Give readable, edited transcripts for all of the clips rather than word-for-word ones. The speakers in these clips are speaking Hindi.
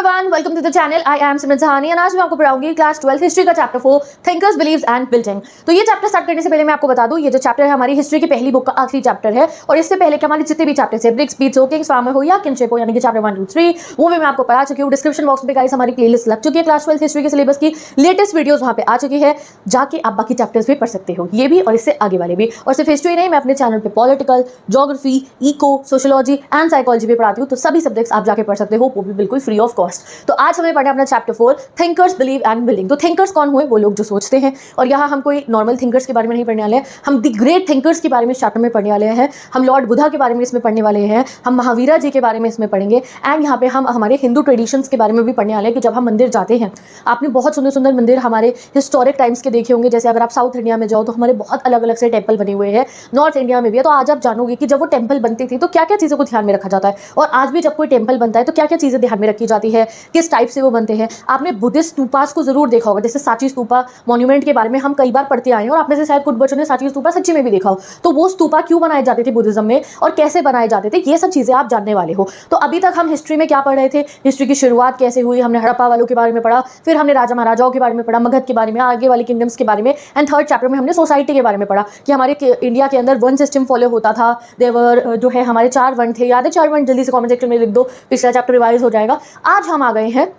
Everyone, welcome to the channel. I am Simran Sahani और आज मैं आपको पढ़ाऊंगी क्लास 12 हिस्ट्री का chapter 4 thinkers, beliefs and building. तो ये चैप्टर स्टार्ट करने से पहले मैं आपको बता दूं, ये जो चैप्टर है हमारी हिस्ट्री की पहली बुक का आखिरी चैप्टर है और इससे पहले के हमारे जितने भी चैप्टर्स है, ब्रिक्स, बीट्स हो, किंग्स, फार्मर हो या किनशिप हो, यानी कि चैप्टर 1 2 3, वो भी मैं आपको पढ़ा चुकी हूँ। डिस्क्रिप्शन बॉक्स में गाइस हमारी प्लेलिस्ट लग चुकी है क्लास 12 हिस्ट्री के सिलेबस की, लेटेस्ट वीडियोस वहां पे आ चुकी है, जाके आप बाकी चैप्टर्स भी पढ़ सकते हो, ये भी और इससे आगे वाले भी। और सिर्फ हिस्ट्री नहीं, मैं अपने चैनल पे political, geography, eco, sociology and psychology भी पढ़ाती हूँ, तो सभी सब्जेक्ट्स आप जाके पढ़ सकते हो, वो भी बिल्कुल फ्री ऑफ कॉस्ट। तो आज हमें पढ़ना अपना chapter 4 thinkers, believe and building. तो थिंकर्स कौन हुए? वो लोग जो सोचते हैं। और यहाँ हम कोई नॉर्मल थिंकर्स के बारे में नहीं पढ़ने वाले हैं, हम द ग्रेट थिंकर्स के बारे में इस चैप्टर में पढ़ने वाले हैं। हम लॉर्ड बुद्धा के बारे में इसमें पढ़ने वाले हैं, हम महावीरा जी के बारे में इसमें पढ़ेंगे एंड यहाँ पे हम हमारे हिंदू ट्रेडिशंस के बारे में भी पढ़ने वाले हैं कि जब हम मंदिर जाते हैं, आपने बहुत सुंदर सुंदर मंदिर हमारे हिस्टोरिक टाइम्स के देखे होंगे। जैसे अगर आप साउथ इंडिया में जाओ तो हमारे बहुत अलग अलग से टेम्पल बने हुए हैं, नॉर्थ इंडिया में भी है। तो आज आप जानोगे कि जब वो टेम्पल बनते थे तो क्या क्या चीज़ों को ध्यान में रखा जाता है, और आज भी जब कोई टेम्पल बनता है तो क्या क्या चीज़ें ध्यान में रखी जाती है, किस टाइप से वो बनते हैं। आपने बुद्धिस्ट स्तूपास को जरूर देखा होगा, जैसे सांची स्तूपा मॉन्यूमेंट के बारे में हम कई बार पढ़ते आए हैं और आप में से शायद कुछ बच्चों ने सांची स्तूपा सच्ची में भी देखा हो। तो वो स्तूपा क्यों बनाए जाते थे बुद्धिज्म में और कैसे बनाए जाते थे, ये सब चीजें आप जानने वाले हो। तो अभी तक हम हिस्ट्री में क्या पढ़ रहे थे, हिस्ट्री की शुरुआत कैसे हुई, हमने हड़प्पा वालों के बारे में पढ़ा, फिर हमने राजा महाराजाओं के बारे में पढ़ा, मगध के बारे में, आगे वाले किंगडम्स के बारे में, एंड थर्ड चैप्टर में हमने सोसाइटी के बारे में पढ़ा कि हमारे इंडिया के अंदर वन सिस्टम फॉलो होता था। देवर जो है हमारे 4 वर्ण थे, याद है 4 वर्ण? जल्दी से कमेंट सेक्शन में लिख दो, पिछला चैप्टर रिवाइज हो जाएगा। आज हम आ गए हैं,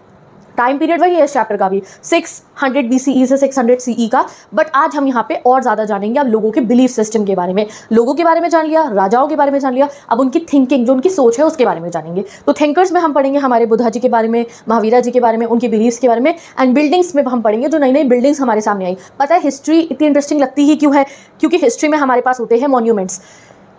टाइम पीरियड वही है इस चैप्टर का भी, 600 BCE से 600 CE का, बट आज हम यहाँ पे और ज़्यादा जानेंगे अब लोगों के बिलीफ सिस्टम के बारे में। लोगों के बारे में जान लिया, राजाओं के बारे में जान लिया, अब उनकी थिंकिंग, जो उनकी सोच है उसके बारे में जानेंगे। तो थिंकर्स में हम पढ़ेंगे हमारे बुद्धा जी के बारे में, महावीरा जी के बारे में, उनकी बिलीफ्स के बारे में, एंड बिल्डिंग्स में हम पढ़ेंगे जो नई नई बिल्डिंग्स हमारे सामने आई। पता है हिस्ट्री इतनी इंटरेस्टिंग लगती ही क्यों है? क्योंकि हिस्ट्री में हमारे पास होते हैं मॉन्यूमेंट्स।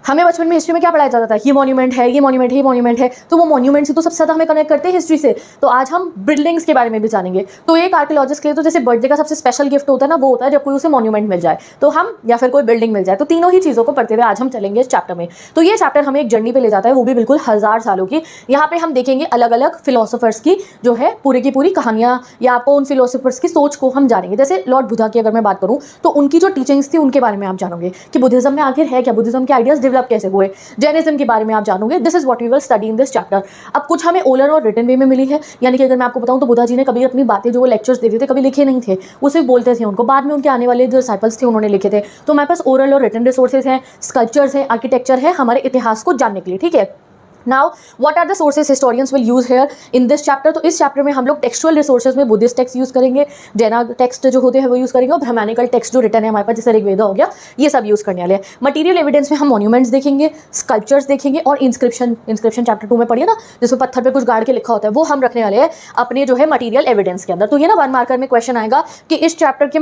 हमें बचपन में हिस्ट्री में क्या पढ़ाया जाता था? ये मॉन्यूमेंट है, ये मॉन्यूमेंट है, ये मॉन्यूमेंट है। तो वो मॉन्यूमेंट्स ही तो सबसे ज़्यादा हमें कनेक्ट करते हैं हिस्ट्री से। तो आज हम बिल्डिंग्स के बारे में भी जानेंगे। तो एक आर्कियोलॉजिस्ट के लिए तो जैसे बर्थडे का सबसे स्पेशल गिफ्ट होता है ना, वो होता है जब कोई उसे मॉन्यूमेंट मिल जाए, तो हम या फिर कोई बिल्डिंग मिल जाए। तो तीनों ही चीज़ों को पढ़ते हुए आज हम चलेंगे इस चैप्टर में। तो ये चैप्टर हमें एक जर्नी पे ले जाता है, वो भी बिल्कुल 1000 सालों की। यहाँ पे हम देखेंगे अलग अलग फिलोसोफर्स की जो है पूरी की पूरी कहानियाँ, या आपको उन फिलोसोफर्स की सोच को हम जानेंगे। जैसे लॉर्ड बुद्धा की अगर मैं बात करूँ तो उनकी जो टीचिंग्स थी उनके बारे में आप जानोगे कि बुद्धिज्म में आखिर है क्या, बुद्धिज्म के आइडियाज डेवलप कैसे हुए, जैनिज्म के बारे में आप जानोगे। This is what we will study in this chapter. अब कुछ हमें ओरल और रिटन वे में मिली है, यानी कि अगर मैं आपको बताऊं तो बुद्धा जी ने कभी अपनी बातें जो वो लेक्चर्स देते थे कभी लिखे नहीं थे, वो सिर्फ बोलते थे उनको। बाद में उनके आने वाले जो डिसाइपल्स थे उन्होंने लिखे थे। तो हमारे पास ओरल और रिटन रिसोर्सेज हैं, स्कल्पचर्स हैं, आर्किटेक्चर है हमारे इतिहास को जानने के लिए, ठीक है। Now what are the sources historians will use here in this chapter? तो इस चैप्टर में हम लोग टेक्सचुअल रिसोर्सेज में बुद्धिस्ट टेक्स्ट यूज करेंगे, जैना टेक्स्ट जो होते हैं वो यूज करेंगे, और ब्राह्मणिकल टेक्स्ट जो रिटन है हमारे पास जैसे ऋग्वेद हो गया, ये सब यूज करने वाले हैं। मटीरियल एविडेंस में हम मॉन्यूमेंट्स देखेंगे, स्कल्पचर्स देखेंगे, और इंस्क्रिप्शन चैप्टर 2 में पढ़िए ना, जिसमें पत्थर पे कुछ गाड़ के लिखा होता है, वो हम रखने वाले हैं अपने जो है मटीरियल एविडेंस के अंदर। तो ये ना 1 मार्कर में क्वेश्चन आएगा कि इस चैप्टर के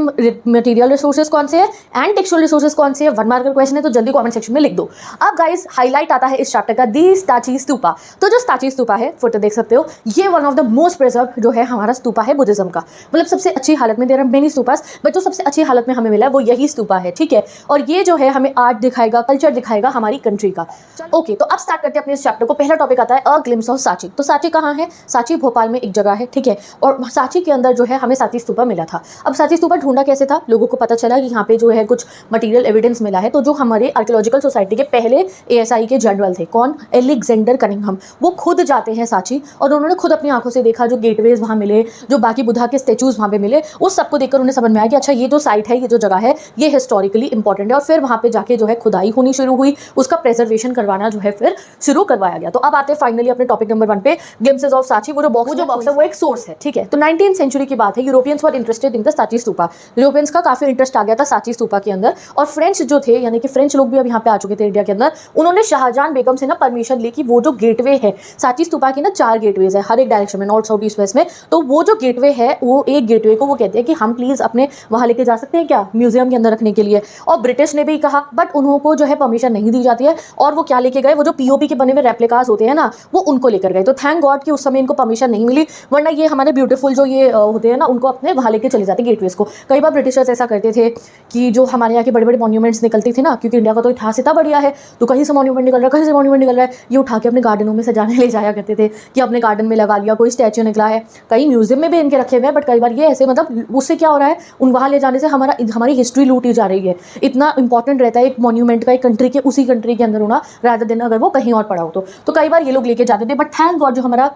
मटीरियल रिसोर्सेज कौन से हैं एंड टेक्सचुअल रिसोर्सेज कौन से हैं। 1 मार्कर क्वेश्चन है, तो जल्दी कमेंट सेक्शन में लिख दो। अब गाइस हाईलाइट आता है इस चैप्टर का, दी सांची स्तूपा। तो जो सांची स्तूपा है, फोटो देख सकते हो, ये one of the most preserve जो है हमारा स्तूपा है बुद्धिज्म का, मतलब सबसे अच्छी हालत में। There are many stupas, but जो सबसे अच्छी हालत में हमें मिला है वो यही स्तूपा है, ठीक है। और ये जो है हमें आर्ट दिखाएगा, कल्चर दिखाएगा हमारी कंट्री का। ओके, तो अब स्टार्ट करते हैं अपने इस चैप्टर को। पहला टॉपिक आता है अ ग्लिम्स ऑफ सांची। तो सांची कहाँ है? सांची भोपाल में एक जगह है, ठीक है। और सांची के अंदर जो है हमें सांची स्तूपा मिला था। अब सांची स्तूपा ढूंढा कैसे था? लोगों को पता चला कि यहाँ पे जो है कुछ मटीरियल एविडेंस मिला है। तो जो हमारे आर्कियोलॉजिकल सोसाइटी के पहले ASI के जनरल थे, कौन? एलेक्जेंडर कनिंघम, वो खुद जाते हैं सांची और उन्होंने खुद अपनी आंखों से देखा, जो गेटवेज वहाँ मिले, जो बाकी बुद्धा के स्टेचूज वहाँ पे मिले, उस सबको देखकर उन्हें समझ में आया कि अच्छा ये जो साइट है, ये जो जगह है, ये हिस्टोरिकली इंपॉर्टेंट है। और फिर वहाँ पे जाके जो है खुदाई होनी शुरू हुई, उसका प्रेजर्वेशन करवाना जो है फिर शुरू करवाया गया। तो अब आते हैं फाइनली अपने टॉपिक नंबर 1 पे, ग्लिम्पसेस ऑफ सांची। वो जो बॉक्स है वो एक सोर्स है, ठीक है। तो 19th सेंचुरी की बात है, Europeans were interested in the Sanchi stupa. Europeans का काफी इंटरेस्ट आ गया था सांची स्तूपा के अंदर, और फ्रेंच जो थे, यानी कि फ्रेंच लोग भी अब यहाँ पे आ चुके थे इंडिया के अंदर, उन्होंने शाहजहां बेगम से ना परमिशन ली कि वो जो गेटवे है, सांची स्तूपा की ना 4 गेटवेज है हर एक डायरेक्शन में, नॉर्थ, साउथ, ईस्ट, वेस्ट में। तो वो जो गेटवे है, वो एक गेटवे को वो कहते हैं कि हम प्लीज अपने वहां लेके जा सकते हैं क्या, म्यूजियम के अंदर रखने के लिए। और ब्रिटिश ने भी कहा, बट उनको जो है परमिशन नहीं दी जाती है। और वो क्या लेके गए? वो जो POP के बने हुए रेप्लिकास होते हैं ना, वो उनको लेकर गए। तो थैंक गॉड कि उस समय इनको परमिशन नहीं मिली, वरना ये हमारे ब्यूटीफुल जो ये होते हैं ना, उनको अपने वहां लेके चले जाते गेटवेज को। कई बार ब्रिटिशर्स ऐसा करते थे कि जो हमारे यहाँ के बड़े बड़े मॉन्यूमेंट्स निकलती थी ना, क्योंकि इंडिया का तो इतिहास इतना बढ़िया है, तो कहीं से मॉन्यूमेंट निकल रहा है, कहीं से मॉन्यूमेंट निकल रहा है, ये उठा के अपने गार्डनों में सजाने ले जाया करते थे कि अपने गार्डन में लगा लिया। कोई स्टैच्यू निकला है, कई म्यूजियम में भी इनके रखे हुए हैं, बट कई बार ये ऐसे, मतलब उससे क्या हो रहा है, उन वहाँ ले जाने से हमारी हिस्ट्री लूटी जा रही है। इतना इंपॉर्टेंट रहता है एक मॉन्यूमेंट का एक कंट्री के, उसी कंट्री के अंदर होना, रादर देन अगर वो कहीं और पड़ा हो तो कई बार ये लोग लेके जाते थे। बट थैंक गॉड जो हमारा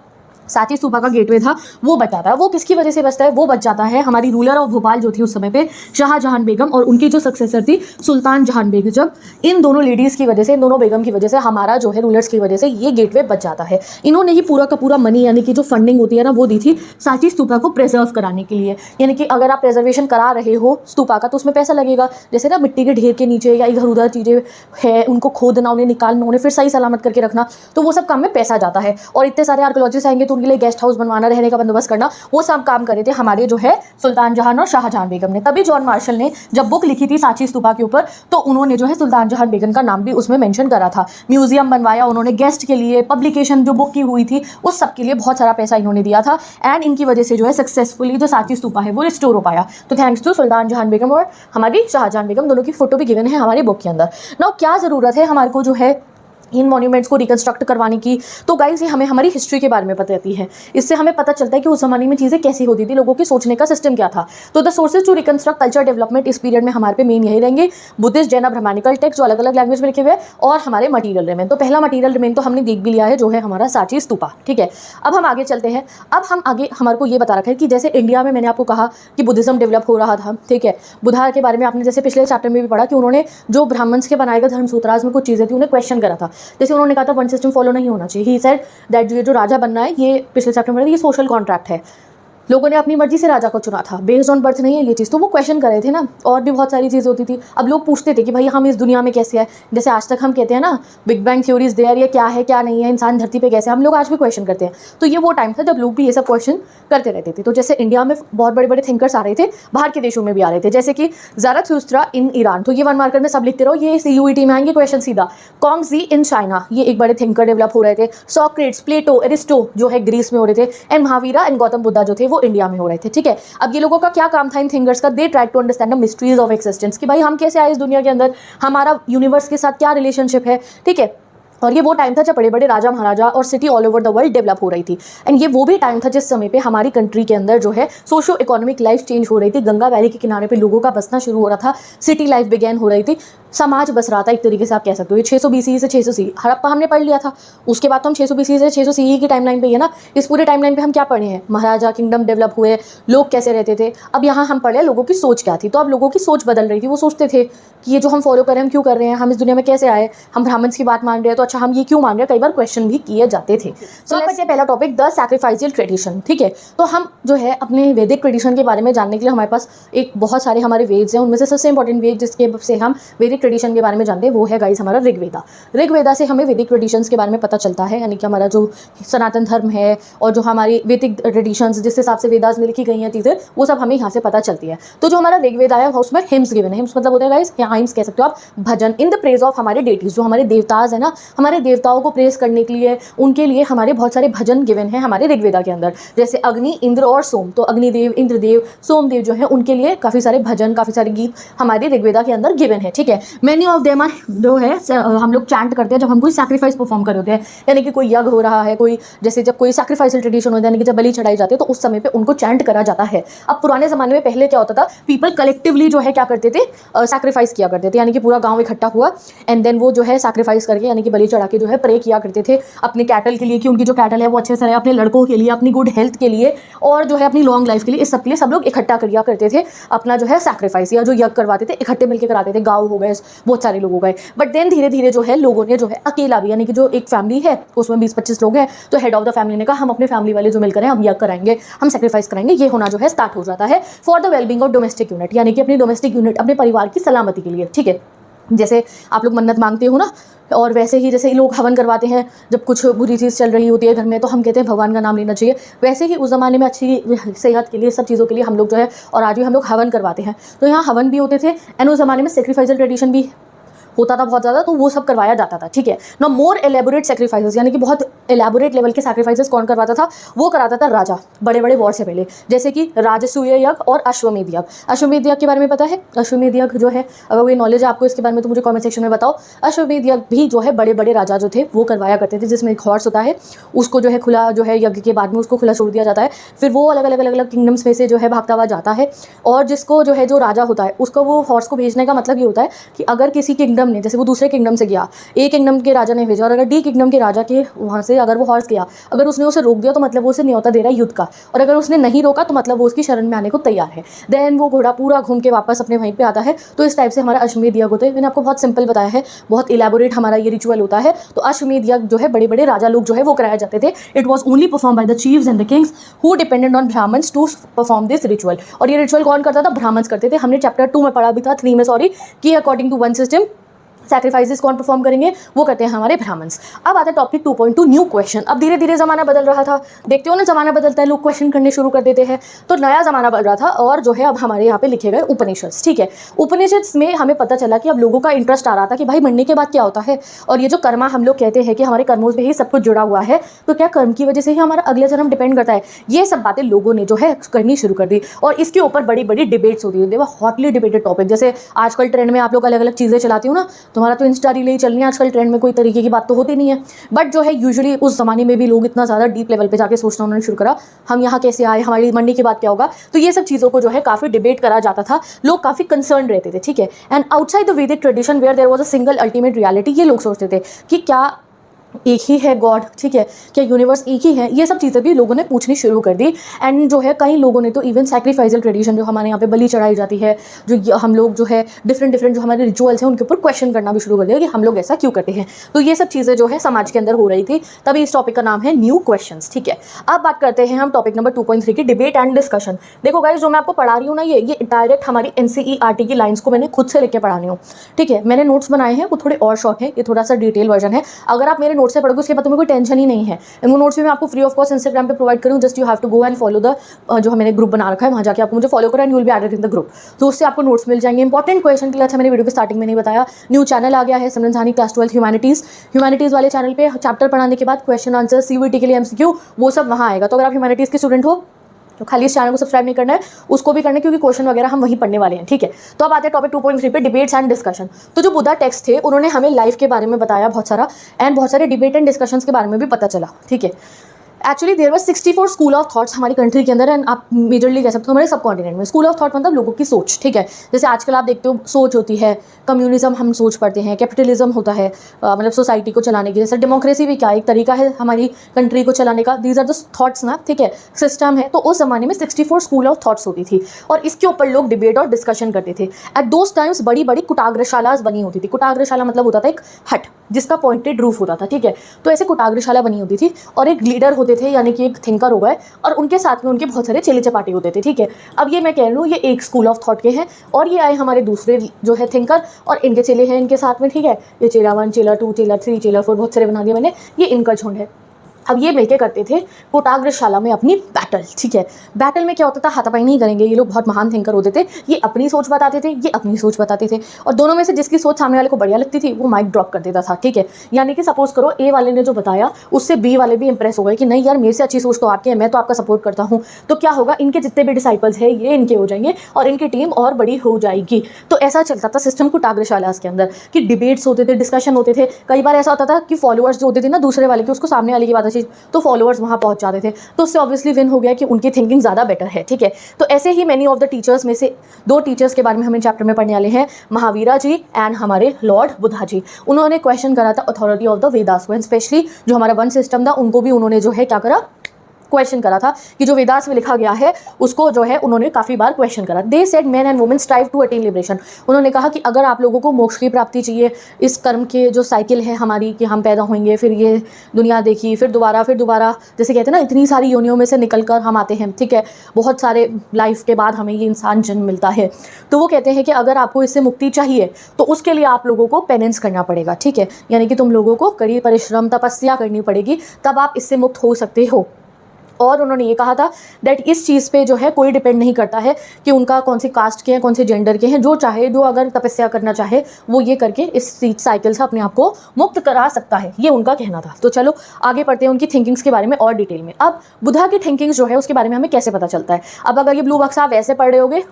सांची स्तूपा का गेटवे था वो बच जाता है। वो किसकी वजह से बचता है? वो बच जाता है हमारी रूलर ऑफ भोपाल जो थी उस समय पे शाहजहां बेगम और उनकी जो सक्सेसर थी सुल्तान जहां बेगम। जब इन दोनों लेडीज़ की वजह से, इन दोनों बेगम की वजह से, हमारा जो है रूलर्स की वजह से ये गेटवे बच जाता है। इन्होंने ही पूरा का पूरा मनी यानी कि जो फंडिंग होती है ना वो दी थी सांची स्तूपा को प्रिजर्व कराने के लिए। यानी कि अगर आप प्रिजर्वेशन करा रहे हो स्तूपा का तो उसमें पैसा लगेगा। जैसे ना मिट्टी के ढेर के नीचे या इधर उधर चीज़ें है उनको खोदना, उन्हें निकालना, उन्हें फिर सही सलामत करके रखना, तो वो सब काम में पैसा जाता है। और इतने सारे आर्कोलॉजिस्ट आएंगे तो उनके लिए गेस्ट हाउस बनवाना, रहने का बंदोबस्त करना, वो सब काम करे थे हमारे जो है सुल्तान जहां और शाहजहां बेगम ने। तभी जॉन मार्शल ने जब बुक लिखी थी सांची स्तूपा के ऊपर तो उन्होंने जो है सुल्तान जहां बेगम का नाम भी उसमें मेंशन करा था। म्यूजियम बनवाया उन्होंने गेस्ट के लिए, पब्लिकेशन जो बुक की हुई थी उस सब के लिए बहुत सारा पैसा इन्होंने दिया था। एंड इनकी वजह से जो है सक्सेसफुली जो सांची स्तूपा है वो रिस्टोर हो पाया। तो थैंक्स टू सुल्तान जहां बेगम और हमारी शाहजहां बेगम, दोनों की फोटो भी गिवन है हमारी बुक के अंदर। नाउ क्या ज़रूरत है हमारे को जो है इन मॉन्यूमेंट्स को रिकंस्ट्रक्ट करवाने की? तो गाइस ये हमें हमारी हिस्ट्री के बारे में पता रहती है। इससे हमें पता चलता है कि उस ज़माने में चीज़ें कैसी होती थी, लोगों के सोचने का सिस्टम क्या था। तो the sources to reconstruct culture development इस पीरियड में हमारे पे मेन यही रहेंगे, बुद्धिस्ट, जैन, ब्राह्मणिकल टेक्स्ट जो अलग अलग लैंग्वेज में लिखे हुए, और हमारे मटीरियल रिमेन। तो पहला मटीरियल रिमेन तो हमने देख भी लिया है जो है हमारा सांची स्तूपा। ठीक है, अब हम आगे चलते हैं। अब हम आगे हमारे को ये बता रखा है कि जैसे इंडिया में मैंने आपको कहा कि बुद्धिज्म डेवलप हो रहा था। ठीक है, बुद्धा के बारे में आपने जैसे पिछले चैप्टर में भी पढ़ा कि उन्होंने जो ब्राह्मण्स के बनाए गए धर्मसूत्रास में कुछ चीज़ें थी उन्हें क्वेश्चन करा था। जैसे उन्होंने कहा था वन सिस्टम फॉलो नहीं होना चाहिए। ही सेड दैट ये जो राजा बनना है ये पिछले चैप्टर में ये सोशल कॉन्ट्रैक्ट है, लोगों ने अपनी मर्जी से राजा को चुना था, बेस्ड ऑन बर्थ नहीं है ये चीज़। तो वो क्वेश्चन कर रहे थे ना, और भी बहुत सारी चीज़ें होती थी। अब लोग पूछते थे कि भाई हम इस दुनिया में कैसे हैं, जैसे आज तक हम कहते हैं ना big bang theory is there, ये क्या है क्या नहीं है, इंसान धरती पे कैसे, हम लोग आज भी क्वेश्चन करते हैं। तो ये वो टाइम था जब लोग भी ये सब क्वेश्चन करते रहते थे। तो जैसे इंडिया में बहुत बड़े बड़े थिंकर्स आ रहे थे, बाहर के देशों में भी आ रहे थे, जैसे कि ज़राथुस्त्रा इन ईरान। तो ये वन मार्कर में सब लिखते रहो, ये CUET में आएंगे क्वेश्चन सीधा। कॉन्गजी इन चाइना, ये एक बड़े थिंकर डेवलप हो रहे थे। सॉक्रेट्स, प्लेटो, एरिस्टो जो है ग्रीस में हो रहे थे। एंड महावीरा एंड गौतम बुद्धा जो थे वो इंडिया में हो रहे थे। ठीक है, अब ये लोगों का क्या काम था इन थिंकर्स का? They try to understand the mysteries of existence, कि भाई हम कैसे आए इस दुनिया के अंदर, हमारा यूनिवर्स के साथ क्या रिलेशनशिप है। ठीक है, और ये वो टाइम था जब बड़े बड़े राजा महाराजा और city all over the world develop हो रही थी। एंड ये वो भी टाइम था जिस समय पे हमारी कंट्री के अंदर जो है सोशो इकोनॉमिक लाइफ चेंज हो रही थी। गंगा वैली के किनारे पे लोगों का बसना शुरू हो रहा था, सिटी लाइफ बिगेन हो रही थी, समाज बस रहा था एक तरीके से आप कह सकते हो। ये 600 BC से 600 CE हड़प्पा हमने पढ़ लिया था, उसके बाद तो हम 600 BC से 600 CE की टाइमलाइन पे है ना। इस पूरे टाइमलाइन पे हम क्या पढ़े हैं? महाराजा किंगडम डेवलप हुए, लोग कैसे रहते थे। अब यहाँ हम पढ़े लोगों की सोच क्या थी। तो अब लोगों की सोच बदल रही थी, वो सोचते थे कि ये जो हम फॉलो कर रहे हैं हम क्यों कर रहे हैं, हम इस दुनिया में कैसे आए, हम ब्राह्मण्स की बात मान रहे हैं तो अच्छा हम ये क्यों मान रहे हैं, कई बार क्वेश्चन भी किए जाते थे। सो लेट्स पहला टॉपिक द सैक्रिफाइशियल ट्रेडिशन। ठीक है, तो हम जो है अपने वैदिक ट्रेडिशन के बारे में जानने के लिए हमारे पास एक बहुत सारे हमारे वेद्स हैं, उनमें से सबसे इंपॉर्टेंट वेद जिसके से हम वैदिक ट्रेडिशन के बारे में जानते हैं वो है गाइस हमारा ऋग्वेदा। ऋग्वेदा से हमें वैदिक ट्रेडिशंस के बारे में पता चलता है, यानी कि हमारा जो सनातन धर्म है और जो हमारी वैदिक ट्रेडिशंस जिस हिसाब से वेदास में लिखी गई हैं चीज़ें वो सब हमें यहाँ से पता चलती है। तो जो हमारा ऋग्वेदा है उसमें हिम्स गिवन है। हिम्स मतलब होता है गाइस, या हिम्स कह सकते हो आप, भजन इन द प्रेज ऑफ हमारे डेटीज, जो हमारे देवताज है ना, हमारे देवताओं को प्रेस करने के लिए उनके लिए हमारे बहुत सारे भजन गिवन हैं हमारे ऋग्वेदा के अंदर। जैसे अग्नि, इंद्र और सोम, तो अग्निदेव, इंद्रदेव, सोमदेव जो है उनके लिए काफ़ी सारे भजन, काफ़ी सारे गीत हमारे ऋग्वेदा के अंदर गिवन है। ठीक है, मैनी ऑफ देम जो है हम लोग चैंट करते हैं जब हम कोई सैक्रिफाइस परफॉर्म कर रहे होते हैं, यानी कि कोई यज्ञ हो रहा है, कोई जैसे जब कोई सैक्रिफाइसल ट्रेडिशन होता है, यानी कि जब बलि चढ़ाई जाती है तो उस समय पे उनको चैंट करा जाता है। अब पुराने ज़माने में पहले क्या होता था, पीपल कलेक्टिवली जो है क्या करते थे, सैक्रिफाइस किया करते थे, यानी कि पूरा गाँव इकट्ठा हुआ एंड देन वो जो है सैक्रिफाइस करके यानी कि बलि चढ़ा के जो है प्रे किया करते थे अपने कैटल के लिए कि उनकी जो कैटल है वो अच्छे से रहे, अपने लड़कों के लिए, अपनी गुड हेल्थ के लिए और जो है अपनी लॉन्ग लाइफ के लिए, इस सब के लिए सब लोग इकट्ठा किया करते थे अपना जो है सैक्रिफाइस, या जो यज्ञ करवाते थे इकट्ठे मिलकर कराते थे। गाँव हो गए, बहुत सारे लोग हो गए। बट देन धीरे धीरे जो है लोगों ने जो है अकेला भी, यानी कि जो एक फैमिली है उसमें 20-25 लोग हैं तो हेड ऑफ द फैमिली ने कहा हम अपने फैमिली वाले जो मिलकर हैं हम यज्ञ कराएंगे, हम सैक्रिफाइस कराएंगे, ये होना जो है स्टार्ट हो जाता है for the wellbeing of domestic unit, यानी कि अपनी डोमेस्टिक यूनिट, अपने परिवार की सलामती के लिए। ठीक है, जैसे आप लोग मन्नत मांगते हो ना, और वैसे ही जैसे लोग हवन करवाते हैं जब कुछ बुरी चीज़ चल रही होती है घर में तो हम कहते हैं भगवान का नाम लेना चाहिए, वैसे ही उस ज़माने में अच्छी सेहत के लिए, सब चीज़ों के लिए हम लोग जो है और आज भी हम लोग हवन करवाते हैं। तो यहाँ हवन भी होते थे एंड उस ज़माने में सेक्रीफाइसल ट्रेडिशन भी होता था बहुत ज़्यादा, तो वो सब करवाया जाता था। ठीक है ना, मोर एलेबोरेट सेक्रीफाइसेस, यानी कि बहुत एलेबोरेट लेवल के सेक्रीफाइसेस कौन करवाता था, वो कराता था राजा, बड़े बड़े वॉर से पहले, जैसे कि राजसूय यज्ञ और अश्वमेध यज्ञ। अश्वमेध यज्ञ के बारे में पता है? अश्वमेध यज्ञ जो है, अगर कोई नॉलेज है आपको इसके बारे में तो मुझे कमेंट सेक्शन में बताओ। अश्वमेध यज्ञ भी जो है बड़े बड़े राजा जो थे वो करवाया करते थे, जिसमें एक हॉर्स होता है, उसको जो है खुला जो है यज्ञ के बाद में उसको खुला छोड़ दिया जाता है, फिर वो अलग अलग अलग अलग किंगडम्स में से जो है भागता हुआ जाता है, और जिसको जो है जो राजा होता है उसको वो हॉर्स को भेजने का मतलब ये होता है कि अगर किसी किंगडम किंगडम ने, जैसे वो दूसरे किंगडम से गया, ए किंगडम के राजा ने भेजा, और अगर डी किंगडम के राजा के वहाँ से अगर वो हॉर्स गया, अगर उसने उसे रोक दिया तो मतलब वो उसे न्योता दे रहा है युद्ध का, और अगर उसने नहीं रोका तो मतलब वो उसकी शरण में आने को तैयार है। देन वो घोड़ा पूरा घूम के वापस अपने वहीं पे आता है। तो इस टाइप से हमारा अश्वमेध यज्ञ होता है। मैंने आपको बहुत सिंपल बताया है, बहुत इलेबोरेट हमारा ये रिचुअल होता है। तो अश्वमेध यज्ञ जो है बड़े बड़े राजा लोग जो है वो कराए जाते थे। It was only perform by the chiefs and the kings who depended on Brahmans to perform this ritual. और ये रिचुअल कौन करता था? ब्राह्मण्स करते थे। हमने चैप्टर 2 में पढ़ा भी था, 3 में सॉरी, कि according to one system sacrifices कौन परफॉर्म करेंगे? वो करते हैं हमारे ब्राह्मण्स। अब आता है टॉपिक 2.2 न्यू क्वेश्चन। अब धीरे धीरे जमाना बदल रहा था, देखते हो ना, जमाना बदलता है, लोग क्वेश्चन करने शुरू कर देते हैं। तो नया जमाना बदल रहा था, और जो है अब हमारे यहाँ पे लिखे गए उपनिषद। ठीक है, उपनिषद में हमें पता चला कि अब लोगों का इंटरेस्ट आ रहा था कि भाई मरने के बाद क्या होता है। और ये जो कर्मा हम लोग कहते हैं कि हमारे कर्मों से ही सब कुछ जुड़ा हुआ है, तो क्या कर्म की वजह से ही हमारा अगला जन्म डिपेंड करता है? ये सब बातें लोगों ने जो है करनी शुरू कर दी, और इसके ऊपर बड़ी बड़ी डिबेट्स होती है। हॉटली डिबेटेड टॉपिक, जैसे आजकल ट्रेंड में आप लोग अलग अलग चीज़ें चलाती हो ना, तुम्हारा तो इंस्टा रील चल रही है आजकल, ट्रेंड में कोई तरीके की बात तो होती नहीं है। बट जो है यूजुअली उस जमाने में भी लोग इतना ज़्यादा डीप लेवल पे जाके सोचना उन्होंने शुरू करा, हम यहाँ कैसे आए, हमारी मरने के बाद क्या होगा। तो ये सब चीज़ों को जो है काफ़ी डिबेट करा जाता था, लोग काफ़ी कंसर्न रहते थे। ठीक है, and outside the Vedic tradition where there was a single ultimate reality, ये लोग सोचते थे कि क्या एक ही है गॉड, ठीक है, क्या यूनिवर्स एक ही है। ये सब चीज़ें भी लोगों ने पूछनी शुरू कर दी। एंड जो है कई लोगों ने तो इवन सैक्रिफाइसल ट्रेडिशन, जो हमारे यहाँ पे बलि चढ़ाई जाती है, जो हम लोग जो है डिफरेंट जो हमारे रिचुअल्स हैं उनके ऊपर क्वेश्चन करना भी शुरू कर दिया कि हम लोग ऐसा क्यों करते हैं। तो ये सब चीज़ें जो है समाज के अंदर हो रही थी, तभी इस टॉपिक का नाम है न्यू क्वेश्चंस। ठीक है, अब बात करते हैं हम टॉपिक नंबर 2.3 की, डिबेट एंड डिस्कशन। देखो गाइस, जो मैं आपको पढ़ा रही हूँ ना, ये डायरेक्ट हमारी NCERT की लाइन्स को मैंने खुद से लेके पढ़ा रही हूँ। ठीक है, मैंने नोट्स बनाए हैं, वो थोड़े और शॉर्ट है, ये थोड़ा सा डिटेल वर्जन है। अगर आप मेरे नोट्स से पढ़ोगे उसके बाद तुम्हें कोई टेंशन ही नहीं है। वो नोट्स भी मैं आपको फ्री ऑफ कॉस्ट इंस्टाग्राम पे प्रोवाइड करूँ, just you have to go and follow the जो मैंने ग्रुप बना रखा है, वहाँ जाके आपको मुझे फॉलो करें and you will be added in the group. तो उससे आपको नोट्स मिल जाएंगे इंपॉर्टेंट क्वेश्चन के लिए। अच्छा, मैंने वीडियो के स्टार्टिंग में नहीं बताया, न्यू चैनल आ गया है सिमरन सहानी क्लास 12 ह्यूमैनिटीज़ वाले चैनल पे चैप्टर पढ़ाने के बाद क्वेश्चन आंसर, CVT के लिए MCQ, वो सब वहाँ आएगा। तो अगर आप ह्यूमैनिटीज़ के स्टूडेंट हो तो खाली इस चैनल को सब्सक्राइब नहीं करना है, उसको भी करना है, क्योंकि क्वेश्चन वगैरह हम वहीं पढ़ने वाले हैं। ठीक है, तो अब आते हैं टॉपिक 2.3 पे, डिबेट्स एंड डिस्कशन। तो जो बुद्धा टेक्स्ट थे उन्होंने हमें लाइफ के बारे में बताया बहुत सारा, एंड बहुत सारे डिबेट एंड डिस्कशंस के बारे में भी पता चला। ठीक है, actually there was 64 school of thoughts हमारी कंट्री के अंदर, एंड आप मेजरली कह सकते हो हमारे सब कॉन्टिनेंट में। स्कूल ऑफ थॉट मतलब लोगों की सोच। ठीक है, जैसे आजकल आप देखते हो सोच होती है, कम्युनिज्म हम सोच पढ़ते हैं, कैपिटलिज्म होता है मतलब सोसाइटी को चलाने की, जैसे डेमोक्रेसी भी क्या एक तरीका है हमारी कंट्री को चलाने का। दीज आर द थॉट्स ना, ठीक है, सिस्टम है। तो उस जमाने में 64 स्कूल ऑफ थॉट्स होती थी, और इसके ऊपर लोग डिबेट और डिस्कशन करते थे। एट दोज टाइम्स बड़ी बड़ी कुटाग्रशालाज बनी होती थी। कुटाग्रशाला मतलब होता था एक हट जिसका पॉइंटेड रूफ होता था। ठीक है, तो ऐसे कुटाग्रशाला बनी होती थी, और एक लीडर होते थे, यानी कि एक थिंकर हो गए, और उनके साथ में उनके बहुत सारे चेले चपाटे होते थे। ठीक है, अब ये मैं कह लूँ ये एक स्कूल ऑफ थॉट के हैं, और ये आए हमारे दूसरे जो है थिंकर, और इनके चेले हैं इनके साथ में। ठीक है, ये चेला 1, चेला 2, चेला 3, चेला 4, बहुत सारे बना दिए मैंने, ये इनका झुंड है। अब ये मिलके करते थे कुटाग्रशाला में अपनी बैटल। ठीक है, बैटल में क्या होता था, हाथापाई नहीं करेंगे, ये लोग बहुत महान थिंकर होते थे, ये अपनी सोच बताते थे, ये अपनी सोच बताते थे, और दोनों में से जिसकी सोच सामने वाले को बढ़िया लगती थी वो माइक ड्रॉप कर देता था। ठीक है, यानी कि सपोज करो ए वाले ने जो बताया उससे बी वाले भी इंप्रेस हो गए कि नहीं यार मेरे से अच्छी सोच तो आपकी है, मैं तो आपका सपोर्ट करता हूँ। तो क्या होगा, इनके जितने भी डिसाइपल्स हैं ये इनके हो जाएंगे, और इनकी टीम और बड़ी हो जाएगी। तो ऐसा चलता था सिस्टम कुटाग्रशाला के अंदर, कि डिबेट्स होते थे, डिस्कशन होते थे। कई बार ऐसा होता था कि फॉलोअर्स जो होते थे ना दूसरे वाले के, उसको सामने वाले की बात अच्छी, तो फॉलोअर्स वहाँ पहुँच जाते थे, तो उससे ऑब्वियसली विन हो गया कि उनकी थिंकिंग ज़्यादा बेटर है। ठीक है, तो ऐसे ही मैनी ऑफ द टीचर्स में से 2 टीचर्स के बारे में हमें चैप्टर में पढ़ने वाले हैं, महावीरा जी एंड हमारे लॉर्ड बुद्धा जी। उन्होंने क्वेश्चन करा था अथॉरिटी ऑफ द वेदास को, एंड स्पेशली जो हमारा वन सिस्टम था उनको भी उन्होंने जो है क्या करा, क्वेश्चन करा था, कि जो वेदास में लिखा गया है उसको जो है उन्होंने काफ़ी बार क्वेश्चन करा। They said man and women strive to attain liberation. उन्होंने कहा कि अगर आप लोगों को मोक्ष की प्राप्ति चाहिए, इस कर्म के जो साइकिल है हमारी, कि हम पैदा होंगे, फिर ये दुनिया देखी, फिर दोबारा जैसे कहते हैं ना, इतनी सारी योनियों में से निकल कर हम आते हैं। ठीक है, बहुत सारे लाइफ के बाद हमें ये इंसान जन्म मिलता है। तो वो कहते हैं कि अगर आपको इससे मुक्ति चाहिए तो उसके लिए आप लोगों को पेनेंस करना पड़ेगा। ठीक है, यानी कि तुम लोगों को कड़ी परिश्रम तपस्या करनी पड़ेगी, तब आप इससे मुक्त हो सकते हो। और उन्होंने ये कहा था दैट इस चीज़ पे जो है कोई डिपेंड नहीं करता है कि उनका कौन सी कास्ट के हैं, कौन से जेंडर के हैं, जो चाहे, जो अगर तपस्या करना चाहे वो ये करके इस साइकिल से अपने आप को मुक्त करा सकता है, ये उनका कहना था। तो चलो आगे पढ़ते हैं उनकी थिंकिंग्स के बारे में और डिटेल में। अब बुद्धा की थिंकिंग्स जो है उसके बारे में हमें कैसे पता चलता है। अब अगर ये ब्लू बॉक्स आप ऐसे पढ़ रहे होगे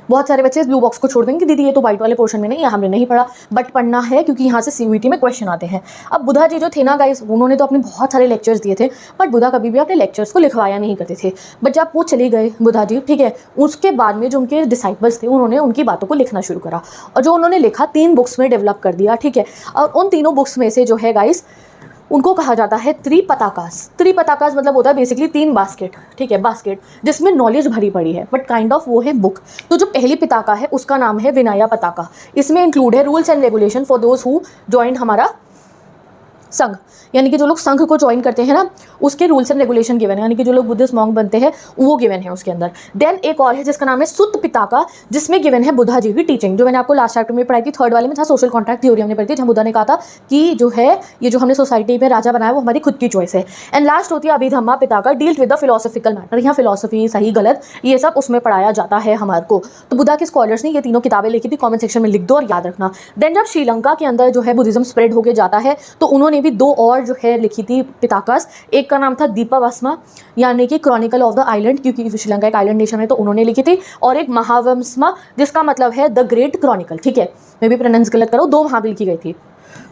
बहुत सारे बच्चे इस ब्लू बॉक्स को छोड़ देंगे कि दीदी ये तो वाइट वाले पोर्शन में नहीं है, हमने नहीं पढ़ा, बट पढ़ना है क्योंकि यहाँ से सीयूईटी में क्वेश्चन आते हैं। अब बुधा जी जो थे ना गाइस, उन्होंने तो अपने बहुत सारे लेक्चर्स दिए थे, बट बुधा कभी भी अपने लेक्चर्स को लिखवाया नहीं करते थे। बट जब वो चले गए बुधा जी, ठीक है, उसके बाद में जो उनके डिसाइपल्स थे उन्होंने उनकी बातों को लिखना शुरू करा, और जो उन्होंने लिखा 3 बुक्स में डेवलप कर दिया, ठीक है। और उन तीनों बुक्स में से जो है गाइस, उनको कहा जाता है त्रिपताकास। त्रिपताकास मतलब होता है बेसिकली 3 बास्केट, ठीक है, बास्केट जिसमें नॉलेज भरी पड़ी है, बट काइंड ऑफ वो है बुक। तो जो पहली पिताका है उसका नाम है विनया पताका। इसमें इंक्लूड है rules and regulation for those who join हमारा संघ, यानी कि जो लोग संघ को ज्वाइन करते हैं ना, उसके रूल्स एंड रेगुलेशन गिवन है, यानी कि जो लोग बुद्धिस्ट मॉन्क बनते हैं वो गिवन है उसके अंदर। देन एक और है जिसका नाम है सुत्त पिताका, जिसमें गिवन है बुद्धा जी की टीचिंग, जो मैंने आपको लास्ट चैप्टर में पढ़ाई थी, 3rd वाले में था, सोशल कॉन्ट्रैक्ट थ्योरी हमने पढ़ी थी, जहाँ बुद्धा ने कहा था कि जो है ये जो हमने सोसाइटी में राजा बनाया वो हमारी खुद की चॉइस है। एंड लास्ट होती है Abhidhamma Pitaka, deals with the philosophical matter. यहाँ फिलोसफी सही गलत ये सब उसमें पढ़ाया जाता है हमारे को। तो बुद्धा के स्कॉलर्स ने ये तीनों किताबें लिखी थी, कॉमेंट सेक्शन में लिख दो और याद रखना। देन जब श्रीलंका के अंदर जो है बुद्धिज्म स्प्रेड होके जाता है, तो उन्होंने भी 2 और जो है लिखी थी पिताकास। एक का नाम था दीपावस्मा, यानी कि क्रॉनिकल ऑफ द आइलैंड, क्योंकि श्रीलंका एक आइलैंड नेशन है तो उन्होंने लिखी थी। और एक महावंसमा, जिसका मतलब है द ग्रेट क्रॉनिकल, ठीक है, मैं भी प्रोनाउंस गलत करूँ, 2 वहाँ भी लिखी गई थी।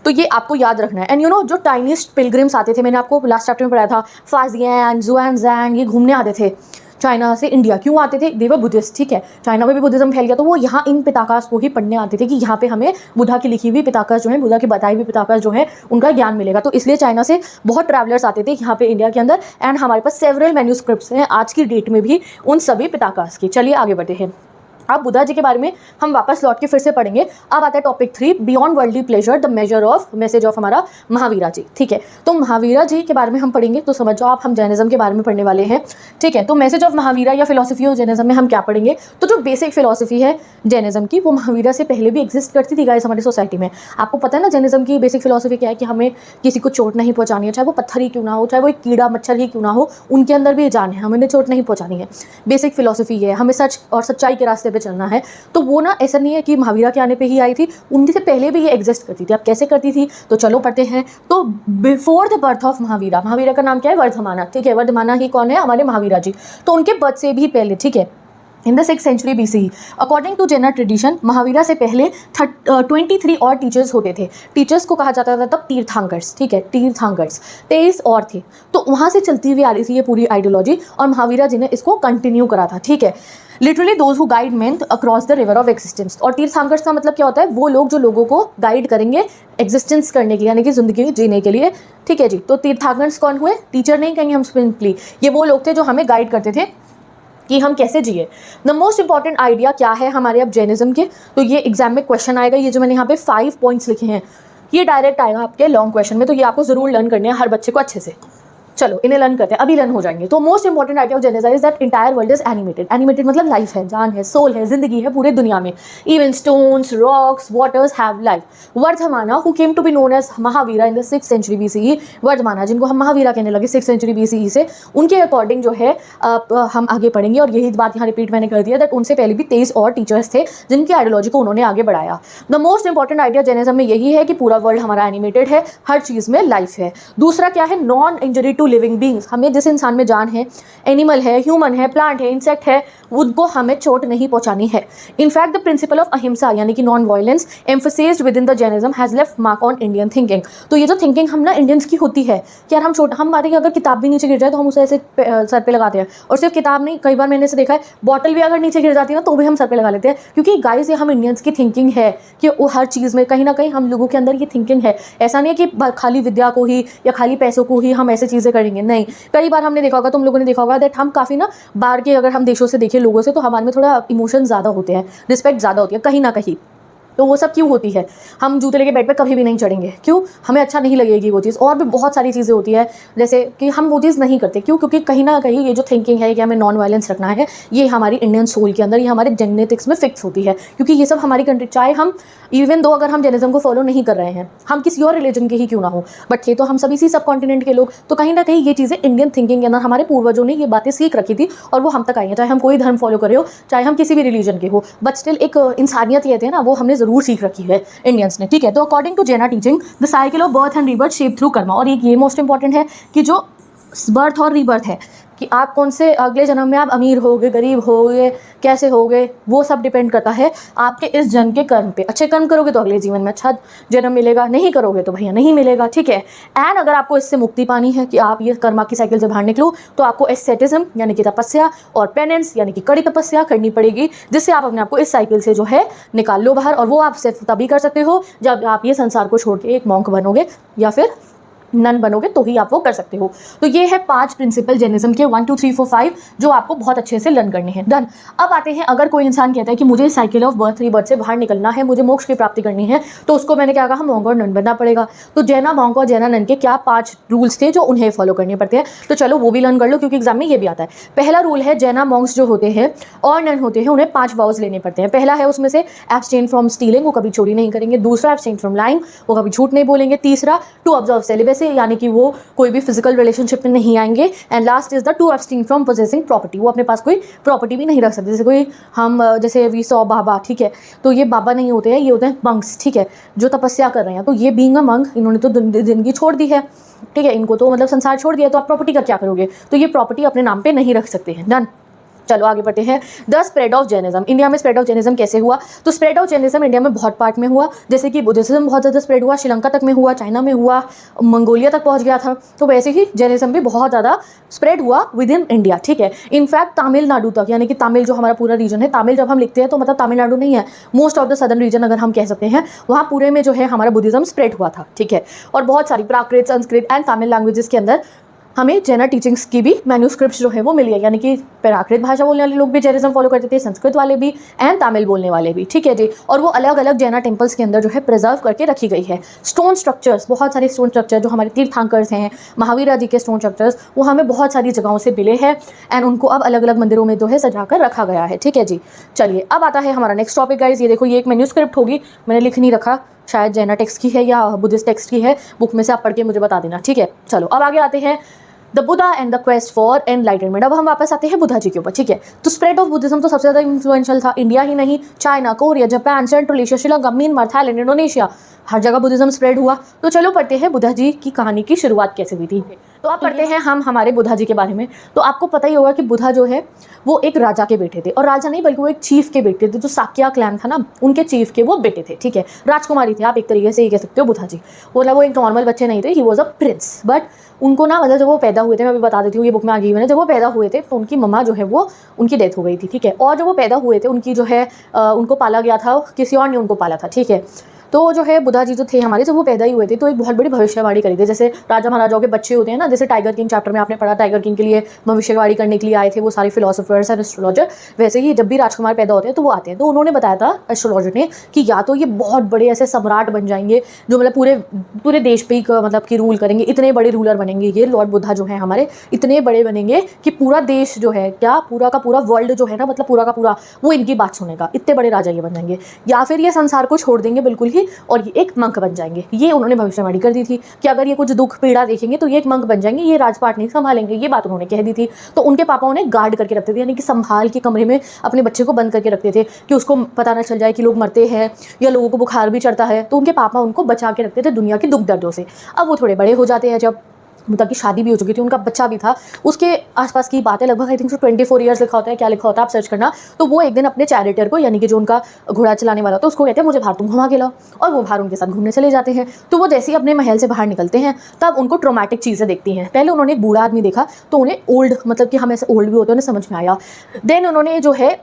तो ये आपको याद रखना है। एंड यू नो जो चाइनीज पिलग्रिम्स आते थे, मैंने आपको लास्ट चैप्टर में पढ़ाया था, फाजियान, जुआनजैन, ये घूमने आते थे चाइना से इंडिया। क्यों आते थे? दे वर बुद्धिस्ट, ठीक है, चाइना में भी बुद्धिज्म फैल गया, तो वो यहाँ इन पिताकास को ही पढ़ने आते थे कि यहाँ पे हमें बुद्धा की लिखी हुई पिताकास जो है, बुद्धा की बताई हुई पिताकास जो है, उनका ज्ञान मिलेगा। तो इसलिए चाइना से बहुत ट्रैवलर्स आते थे यहाँ पे इंडिया के अंदर। एंड हमारे पास सेवरल मैन्यूस्क्रिप्ट्स हैं आज की डेट में भी उन सभी पिताकास की। चलिए आगे बढ़ते हैं। अब बुद्धा जी के बारे में हम वापस लौट के फिर से पढ़ेंगे। अब आता है topic 3, beyond worldly pleasure, the measure of message of हमारा महावीरा जी, ठीक है। तो महावीरा जी के बारे में हम पढ़ेंगे, तो समझ जाओ आप हम जैनिज्म के बारे में पढ़ने वाले हैं, ठीक है। तो मैसेज ऑफ महावीरा या फिलोसफी ऑफ जैनिज्म में हम क्या पढ़ेंगे? तो जो बेसिक फिलोसफी है जैनिज्म की, वो महावीरा से पहले भी एग्जिस्ट करती थी गाइस हमारी सोसाइटी में। आपको पता है ना जैनिज्म की बेसिक फिलोसफी क्या है, कि हमें किसी को चोट नहीं पहुंचानी है, चाहे वो पत्थर ही क्यों ना हो, चाहे वो एक कीड़ा मच्छर ही क्यों ना हो, उनके अंदर भी जान है, हमें चोट नहीं पहुंचानी है। बेसिक फिलोसफी है, हमें सच और सच्चाई के रास्ते पे चलना है। तो वो ना ऐसा नहीं है कि महावीरा के आने पे ही आई थी, उनसे पहले भी ये एग्जिस्ट करती थी। अब कैसे करती थी तो चलो पढ़ते हैं। तो before the birth of Mahavira, Mahavira का नाम क्या है? वर्धमाना, ठीक है। वर्धमाना ही कौन है? हमारे महावीरा जी। तो उनके बर्थ से भी पहले, ठीक है, in the 6th century BCE, according to Jain tradition, Mahavira से पहले 23 और टीचर्स होते थे। टीचर्स को कहा जाता था तब तीर्थांकर्स, ठीक है, तीर्थांकर्स 23 और थे। तो वहाँ से चलती हुई आ रही थी ये पूरी आइडियोलॉजी, और महावीरा जी ने इसको कंटिन्यू करा था, ठीक है। Literally those who guide main across the river of existence. और तीर्थांकर्स का मतलब क्या होता है? वो लोग जो लोगों को गाइड करेंगे एग्जिस्टेंस करने के लिए, यानी कि जिंदगी जीने के लिए, ठीक है जी। तो तीर्थांकर्स कौन हुए? टीचर नहीं कहेंगे हम सिंपली, ये वो लोग थे जो हमें गाइड करते थे कि हम कैसे जिए। द मोस्ट इंपॉर्टेंट आइडिया क्या है हमारे अब जैनिज्म के? तो ये एग्जाम में क्वेश्चन आएगा, ये जो मैंने यहाँ पे 5 पॉइंट्स लिखे हैं, ये डायरेक्ट आएगा आपके लॉन्ग क्वेश्चन में। तो ये आपको जरूर लर्न करने हैं हर बच्चे को अच्छे से। चलो इन्हें लर्न करते हैं, अभी लर्न हो जाएंगे। तो most important idea of Jainism is that entire world is animated. Animated मतलब लाइफ है, जान है, सोल है, जिंदगी है पूरे दुनिया में। Even stones, rocks, waters have life. Vardhamana who came to be known as Mahavira in the 6th century BCE, Vardhamana जिनको हम महावीरा कहने लगे 6th सेंचुरी BCE से, उनके अकॉर्डिंग जो है हम आगे पढ़ेंगे। और यही बात यहाँ रिपीट मैंने कर दिया दैट उनसे पहले भी 23 और टीचर्स थे जिनकी आइडियोलॉजी को उन्होंने आगे बढ़ाया। The most important idea Jainism में यही है कि पूरा वर्ल्ड हमारा एनिमेटेड है, हर चीज़ में लाइफ है। दूसरा क्या है? Non injury to living beings. हमें जिस इंसान में जान है, एनिमल है, ह्यूमन है, प्लांट है, इंसेक्ट है, उनको हमें चोट नहीं पहुंचानी है। In fact the principle of ahimsa यानी कि non violence emphasised within the Jainism has left mark on Indian thinking. तो ये जो थिंकिंग हम ना इंडियंस की होती है कि यार हम हमारे अगर किताब भी नीचे गिर जाए तो हम उसे ऐसे सर पे लगाते हैं। और सिर्फ किताब नहीं, कई बार मैंने ऐसे देखा है बॉटल भी अगर नीचे गिर जाती है ना तो भी हम सर पे लगा लेते हैं, क्योंकि गाइस ये हम इंडियंस की थिंकिंग है कि वो हर चीज़ में कहीं ना कहीं हम लोगों के अंदर ये थिंकिंग है। ऐसा नहीं है कि खाली विद्या को ही या खाली पैसों को ही हम ऐसे चीज़ें करेंगे, नहीं। कई बार हमने देखा होगा, तुम लोगों ने देखा होगा दैट हम काफ़ी ना बाहर के अगर हम देशों से देखें लोगों से, तो हमारे में थोड़ा इमोशन ज़्यादा होते हैं, रिस्पेक्ट ज़्यादा होती है कहीं ना कहीं। तो वो सब क्यों होती है? हम जूते लेके बेड पे कभी भी नहीं चढ़ेंगे, क्यों? हमें अच्छा नहीं लगेगी वो चीज़। और भी बहुत सारी चीज़ें होती है जैसे कि हम वो चीज़ नहीं करते, क्यों? क्योंकि कहीं ना कहीं ये जो थिंकिंग है कि हमें नॉन वायलेंस रखना है, ये हमारी इंडियन सोल के अंदर, ये हमारे जेनेटिक्स में फिक्स होती है। क्योंकि ये सब हमारी कंट्री, चाहे हम इवन दो अगर हम जैनिज्म को फॉलो नहीं कर रहे हैं, हम किसी और रिलीजन के ही क्यों ना हो, बट ये तो हम सभी सब कॉन्टिनेंट के लोग, तो कहीं ना कहीं ये चीज़ें इंडियन थिंकिंग के अंदर हमारे पूर्वजों ने ये बातें सीख रखी थी और वो हम तक आई हैं। चाहे हम कोई धर्म फॉलो कर रहे हो, चाहे हम किसी भी रिलीजन के हो, बट स्टिल एक इंसानियत ये थे ना, वो हमने ज़रूर सीख रखी है इंडियंस ने, ठीक है। तो अकॉर्डिंग टू जैना teaching the cycle of birth and rebirth shape through Karma. और एक ये मोस्ट इंपॉर्टेंट है कि जो बर्थ और रीबर्थ है, कि आप कौन से अगले जन्म में आप अमीर होगे, गरीब होगे, कैसे होगे, वो सब डिपेंड करता है आपके इस जन्म के कर्म पे। अच्छे कर्म करोगे तो अगले जीवन में अच्छा जन्म मिलेगा, नहीं करोगे तो भैया नहीं मिलेगा, ठीक है। एंड अगर आपको इससे मुक्ति पानी है कि आप ये कर्मा की साइकिल से बाहर निकलो, तो आपको एस्केटिज्म यानी कि तपस्या और पेनेंस यानी कि कड़ी तपस्या करनी पड़ेगी, जिससे आप अपने आप को इस साइकिल से जो है निकाल लो बाहर। और वो आप सिर्फ तभी कर सकते हो जब आप ये संसार को छोड़ के एक मॉन्क बनोगे या फिर नन बनोगे, तो ही आप वो कर सकते हो। तो ये है 5 प्रिंसिपल जैनिज्म के 1 2 3 4 5 जो आपको बहुत अच्छे से लर्न करने हैं। डन। अब आते हैं, अगर कोई इंसान कहता है कि मुझे साइकिल ऑफ बर्थ रीबर्थ से बाहर निकलना है, मुझे मोक्ष की प्राप्ति करनी है, तो उसको मैंने क्या कहा, मॉन्क और नन बनना पड़ेगा। तो जैना मॉन्क और जैना नन के क्या 5 रूल्स थे जो उन्हें फॉलो करने पड़ते हैं, तो चलो वो भी लर्न कर लो, क्योंकि एग्जाम में ये भी आता है। पहला रूल है, जैना मॉन्क्स जो होते हैं और नन होते हैं उन्हें 5 वाउज लेने पड़ते हैं। पहला है उसमें से एब्सटेन फ्रॉम स्टीलिंग, वो कभी चोरी नहीं करेंगे। दूसरा एब्सटेन फ्रॉम लाइंग, वो कभी झूठ नहीं बोलेंगे। तीसरा टू ऑब्जर्व सेलिबेसी, यानी कि वो कोई भी फिजिकल रिलेशनशिप में नहीं आएंगे। And last is the two abstain from possessing property, वो अपने पास कोई प्रॉपर्टी भी नहीं रख सकते। जैसे कोई हम जैसे वी सॉ बाबा, ठीक है, तो ये बाबा नहीं होते हैं, ये होते हैं मंक्स, ठीक है, जो तपस्या कर रहे हैं। तो ये बीइंग अ मंक, इन्होंने तो जिंदगी छोड़ दी है, ठीक है, इनको तो मतलब संसार छोड़ दिया, तो आप प्रॉपर्टी का क्या करोगे, तो ये प्रॉपर्टी अपने नाम पे नहीं रख सकते हैं। डन। चलो आगे बढ़ते हैं। The spread of Jainism, India में स्प्रेड ऑफ जैनिज्म कैसे हुआ, तो स्प्रेड ऑफ जैनिज्म इंडिया में बहुत पार्ट में हुआ। जैसे कि बुद्धिज्म बहुत ज़्यादा स्प्रेड हुआ, श्रीलंका तक में हुआ, चाइना में हुआ, मंगोलिया तक पहुंच गया था। तो वैसे ही जैनिज्म भी बहुत ज़्यादा स्प्रेड हुआ विद इन इंडिया, ठीक है। इनफैक्ट तमिलनाडु तक, यानी कि तमिल जो हमारा पूरा रीजन है, तमिल जब हम लिखते हैं तो मतलब तमिलनाडु नहीं है, most of the southern reason अगर हम कह सकते हैं, वहाँ पूरे में जो है हमारा बुद्धिज्म स्प्रेड हुआ था, ठीक है। और बहुत सारी प्राकृत, संस्कृत एंड तमिल लैंग्वेजेस के अंदर हमें जैना टीचिंग्स की भी मैन्यूस्क्रिप्ट्स जो है वो मिली है, यानी कि प्राकृत भाषा बोलने वाले लोग भी जैनिज्म फॉलो करते थे, संस्कृत वाले भी एंड तमिल बोलने वाले भी, ठीक है जी। और वो अलग अलग जैना टेम्पल्स के अंदर जो है प्रिजर्व करके रखी गई है। स्टोन स्ट्रक्चर्स, बहुत सारे स्टोन स्ट्रक्चर जो हमारे तीर्थंकर्स हैं, महावीरा जी के स्टोन स्ट्रक्चर्स, वो हमें बहुत सारी जगहों से मिले हैं एंड उनको अब अलग अलग मंदिरों में जो है सजा कर रखा गया है, ठीक है जी। चलिए अब आता है हमारा नेक्स्ट टॉपिक गाइस। ये देखो, ये एक मैन्यूस्क्रिप्ट होगी, मैंने लिख नहीं रखा, शायद जैना टेक्स्ट की है या बुद्धिस्ट टेक्स्ट की है, बुक में से आप पढ़ के मुझे बता देना, ठीक है। चलो अब आगे आते हैं, the Buddha and the quest for enlightenment. अब हम वापस आते हैं बुद्धा जी के ऊपर, ठीक है। तो स्प्रेड ऑफ बुद्धिज्म तो सबसे ज़्यादा इन्फ्लुएंशियल था, इंडिया ही नहीं, China, Korea, Japan, Central Asia, Sri Lanka, Myanmar, Thailand, Indonesia, हर जगह बुद्धिज्म स्प्रेड हुआ। तो चलो पढ़ते हैं बुद्धा जी की कहानी की शुरुआत कैसे हुई थी। तो अब पढ़ते हैं हम हमारे बुद्धा जी के बारे में। तो आपको पता ही होगा कि बुद्धा जो है वो एक राजा के बेटे थे, और राजा नहीं बल्कि वो एक चीफ के बेटे थे, जो साक्या क्लैन था ना, उनके चीफ के वो बेटे थे, ठीक है। राजकुमारी थे, आप एक तरीके से ये कह सकते हो बुद्धा जी। मतलब वो एक नॉर्मल बच्चे नहीं थे, he was a prince. But उनको ना, मतलब जब वो पैदा हुए थे, मैं अभी बता देती हूँ, ये बुक में आ गई मैंने, जब वो पैदा हुए थे तो उनकी मम्मा जो है वो, उनकी डेथ हो गई थी, ठीक है। और जब वो पैदा हुए थे, उनकी जो है उनको पाला गया था, किसी और ने उनको पाला था, ठीक है। तो जो है बुद्धा जी जो थे हमारे, जब वो पैदा ही हुए थे तो एक बहुत बड़ी भविष्यवाणी करी थी। जैसे राजा महाराजाओं के बच्चे होते हैं ना, जैसे टाइगर किंग चैप्टर में आपने पढ़ा, टाइगर किंग के लिए भविष्यवाणी करने के लिए आए थे वो सारे फिलोसोफर्स और एस्ट्रोलॉजर, वैसे ही जब भी राजकुमार पैदा होते हैं तो वो आते हैं। तो उन्होंने बताया था एस्ट्रोलॉजर ने कि या तो ये बहुत बड़े ऐसे सम्राट बन जाएंगे जो मतलब पूरे देश पे ही मतलब कि रूल करेंगे, इतने बड़े रूलर बनेंगे ये लॉर्ड बुद्धा जो है हमारे, इतने बड़े बनेंगे कि पूरा देश जो है, क्या पूरा का पूरा वर्ल्ड जो है ना, मतलब पूरा का पूरा वो इनकी बात सुनेगा, इतने बड़े राजा ये बन जाएंगे। या फिर ये संसार को छोड़ देंगे बिल्कुल ही और ये एक मंक बन जाएंगे। ये उन्होंने भविष्यवाणी कर दी थी कि अगर ये कुछ दुख पीड़ा देखेंगे तो ये एक मंक बन जाएंगे, ये राजपाट नहीं संभालेंगे, ये बात उन्होंने कह दी थी। तो उनके पापा उन्हें गार्ड करके रखते थे, यानी कि संभाल के कमरे में अपने बच्चे को बंद करके रखते थे कि उसको पता ना चल जाए कि लोग मरते हैं या लोगों को बुखार भी चढ़ता है। तो उनके पापा उनको बचा के रखते थे दुनिया के दुख दर्दों से। अब वो थोड़े बड़े हो जाते हैं, जब बुद्धा की शादी भी हो चुकी थी, उनका बच्चा भी था, उसके आसपास की बातें, लगभग आई थिंक 24 ईयर्स लिखा होता है, क्या लिखा होता है आप सर्च करना। तो वो एक दिन अपने चैरिटर को, यानी कि जो उनका घोड़ा चलाने वाला होता है, उसको कहते हैं मुझे बाहर तुम घुमा के लाओ, और वो बाहर उनके साथ घूमने चले जाते हैं। तो वो जैसे ही अपने महल से बाहर निकलते हैं तब उनको ट्रोमैटिक चीज़ें देखती हैं। पहले उन्होंने एक बूढ़ा आदमी देखा तो उन्हें ओल्ड, मतलब कि हम ऐसे ओल्ड भी होते हैं, उन्हें समझ में आया। देन उन्होंने जो है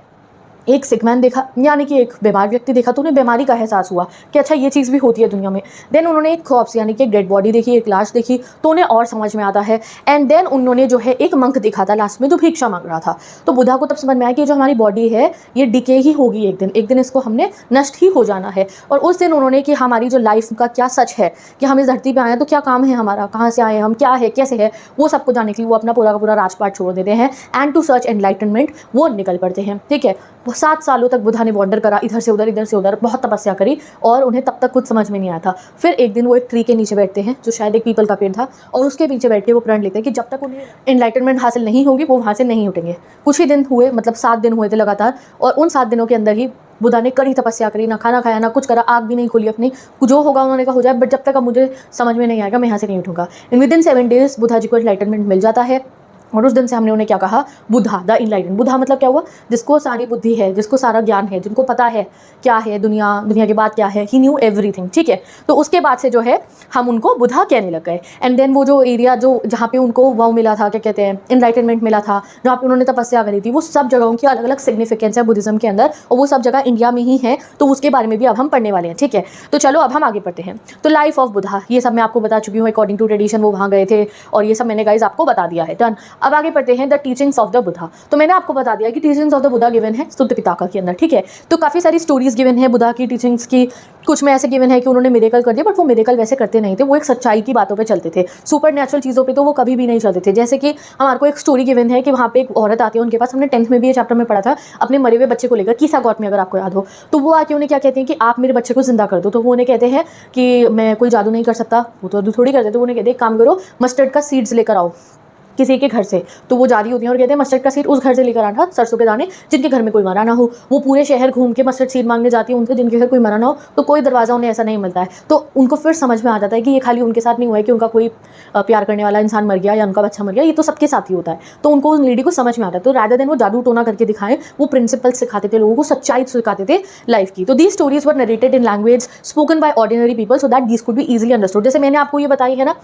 एक सिक मैन देखा, यानी कि एक बीमार व्यक्ति देखा, तो उन्हें बीमारी का एहसास हुआ कि अच्छा ये चीज़ भी होती है दुनिया में। देन उन्होंने एक कॉर्प्स, यानी कि एक डेड बॉडी देखी, एक लाश देखी, तो उन्हें और समझ में आता है। एंड देन उन्होंने जो है एक मंक देखा था लास्ट में जो भिक्षा मांग रहा था। तो बुद्धा को तब समझ में आया कि जो हमारी बॉडी है ये डिके ही होगी, एक दिन इसको हमने नष्ट ही हो जाना है। और उस दिन उन्होंने कि हमारी जो लाइफ का क्या सच है, कि हम इस धरती पर आए हैं तो क्या काम है हमारा, कहाँ से आए हम, क्या है कैसे है, वो सबको जानने के लिए वो अपना पूरा का पूरा राजपाट छोड़ देते हैं एंड टू सर्च एनलाइटनमेंट वो निकल पड़ते हैं, ठीक है। वो 7 सालों तक बुद्धा ने वॉन्डर करा, इधर से उधर, बहुत तपस्या करी और उन्हें तब तक कुछ समझ में नहीं आया था। फिर एक दिन वो एक ट्री के नीचे बैठते हैं, जो शायद एक पीपल का पेड़ था, और उसके नीचे बैठ के वो प्रण लेते हैं कि जब तक उन्हें एनलाइटनमेंट हासिल नहीं होगी वो वहाँ से नहीं उठेंगे। कुछ ही दिन हुए, मतलब 7 दिन हुए थे लगातार, और उन 7 दिनों के अंदर ही बुद्धा ने कड़ी तपस्या करी, ना खाना खाया ना कुछ करा, आग भी नहीं खोली अपनी, जो होगा उन्होंने कहा हो जाए, बट जब तक अब मुझे समझ में नहीं आएगा मैं यहाँ से नहीं उठूंगा। In within 7 days Buddha ji को एनलाइटनमेंट मिल जाता है। और उस दिन से हमने उन्हें क्या कहा, बुद्धा, द इनलाइटेंड। बुद्धा मतलब क्या हुआ, जिसको सारी बुद्धि है, जिसको सारा ज्ञान है, जिनको पता है क्या है दुनिया, दुनिया के बाद क्या है, ही न्यू एवरीथिंग, ठीक है। तो उसके बाद से जो है हम उनको बुद्धा कहने लग गए। एंड देन वो जो एरिया जो जहाँ पे उनको वो मिला था, क्या कहते हैं, इनलाइटनमेंट मिला था, जहाँ पे उन्होंने तपस्या करी थी, वो सब जगहों की अलग अलग सिग्निफिकेंस है बुद्धिज्म के अंदर, और वो सब जगह इंडिया में ही है। तो उसके बारे में भी अब हम पढ़ने वाले हैं, ठीक है। तो चलो अब हम आगे पढ़ते हैं। तो लाइफ ऑफ बुद्धा, ये सब मैं आपको बता चुकी हूँ, अकॉर्डिंग टू ट्रेडिशन वो वहाँ गए थे, और ये सब मैंने गाइज आपको बता दिया है, डन। अब आगे पढ़ते हैं the teachings of the Buddha. तो मैंने आपको बता दिया कि teachings of the Buddha given है सुत्त पिताका के अंदर, ठीक है। तो काफ़ी सारी स्टोरीज गिवन है बुद्धा की टीचिंग्स की। कुछ में ऐसे गिवन है कि उन्होंने मिरेकल कर दिया, बट वो मिरेकल वैसे करते नहीं थे, वो एक सच्चाई की बातों पे चलते थे, सुपर नेचुरल चीज़ों पे तो वो कभी भी नहीं चलते थे। जैसे कि हमारे को एक स्टोरी गिवन है कि वहाँ पे एक औरत आती है उनके पास, हमने 10th में भी ये चैप्टर में पढ़ा था, अपने मरे हुए बच्चे को लेकर, कीसा गॉट में, अगर आपको याद हो। तो वो आके उन्हें क्या कहते हैं कि आप मेरे बच्चे को जिंदा कर दो। तो वो उन्हें कहते हैं कि मैं कोई जादू नहीं कर सकता, वो तो थोड़ी करते। तो उन्हें कहते हैं काम करो, मस्टर्ड का सीड्स लेकर आओ किसी के घर से। तो वो जा रही होती हैं और कहते हैं मस्टर्ड का सीड उस घर से लेकर आना, सरसों के दाने, जिनके घर में कोई मरा ना हो। वो पूरे शहर घूम के मस्टर्ड सीड मांगने जाती है उनसे, जिनके घर कोई मरा ना हो। तो कोई दरवाज़ा उन्हें ऐसा नहीं मिलता है। तो उनको फिर समझ में आ जाता है कि ये खाली उनके साथ नहीं हुआ है कि उनका कोई प्यार करने वाला इंसान मर गया या उनका बच्चा मर गया, ये तो सबके साथ ही होता है। तो उनको उस लेडी को समझ में आता है। तो रादर देन वो जादू टोना करके दिखाएं, वो प्रिंसिपल सिखाते थे लोगों को, सच्चाई सिखाते थे लाइफ की। तो these stories were narrated in language spoken by ordinary people so that these could be easily understood. जैसे मैंने आपको ये बताई है ना,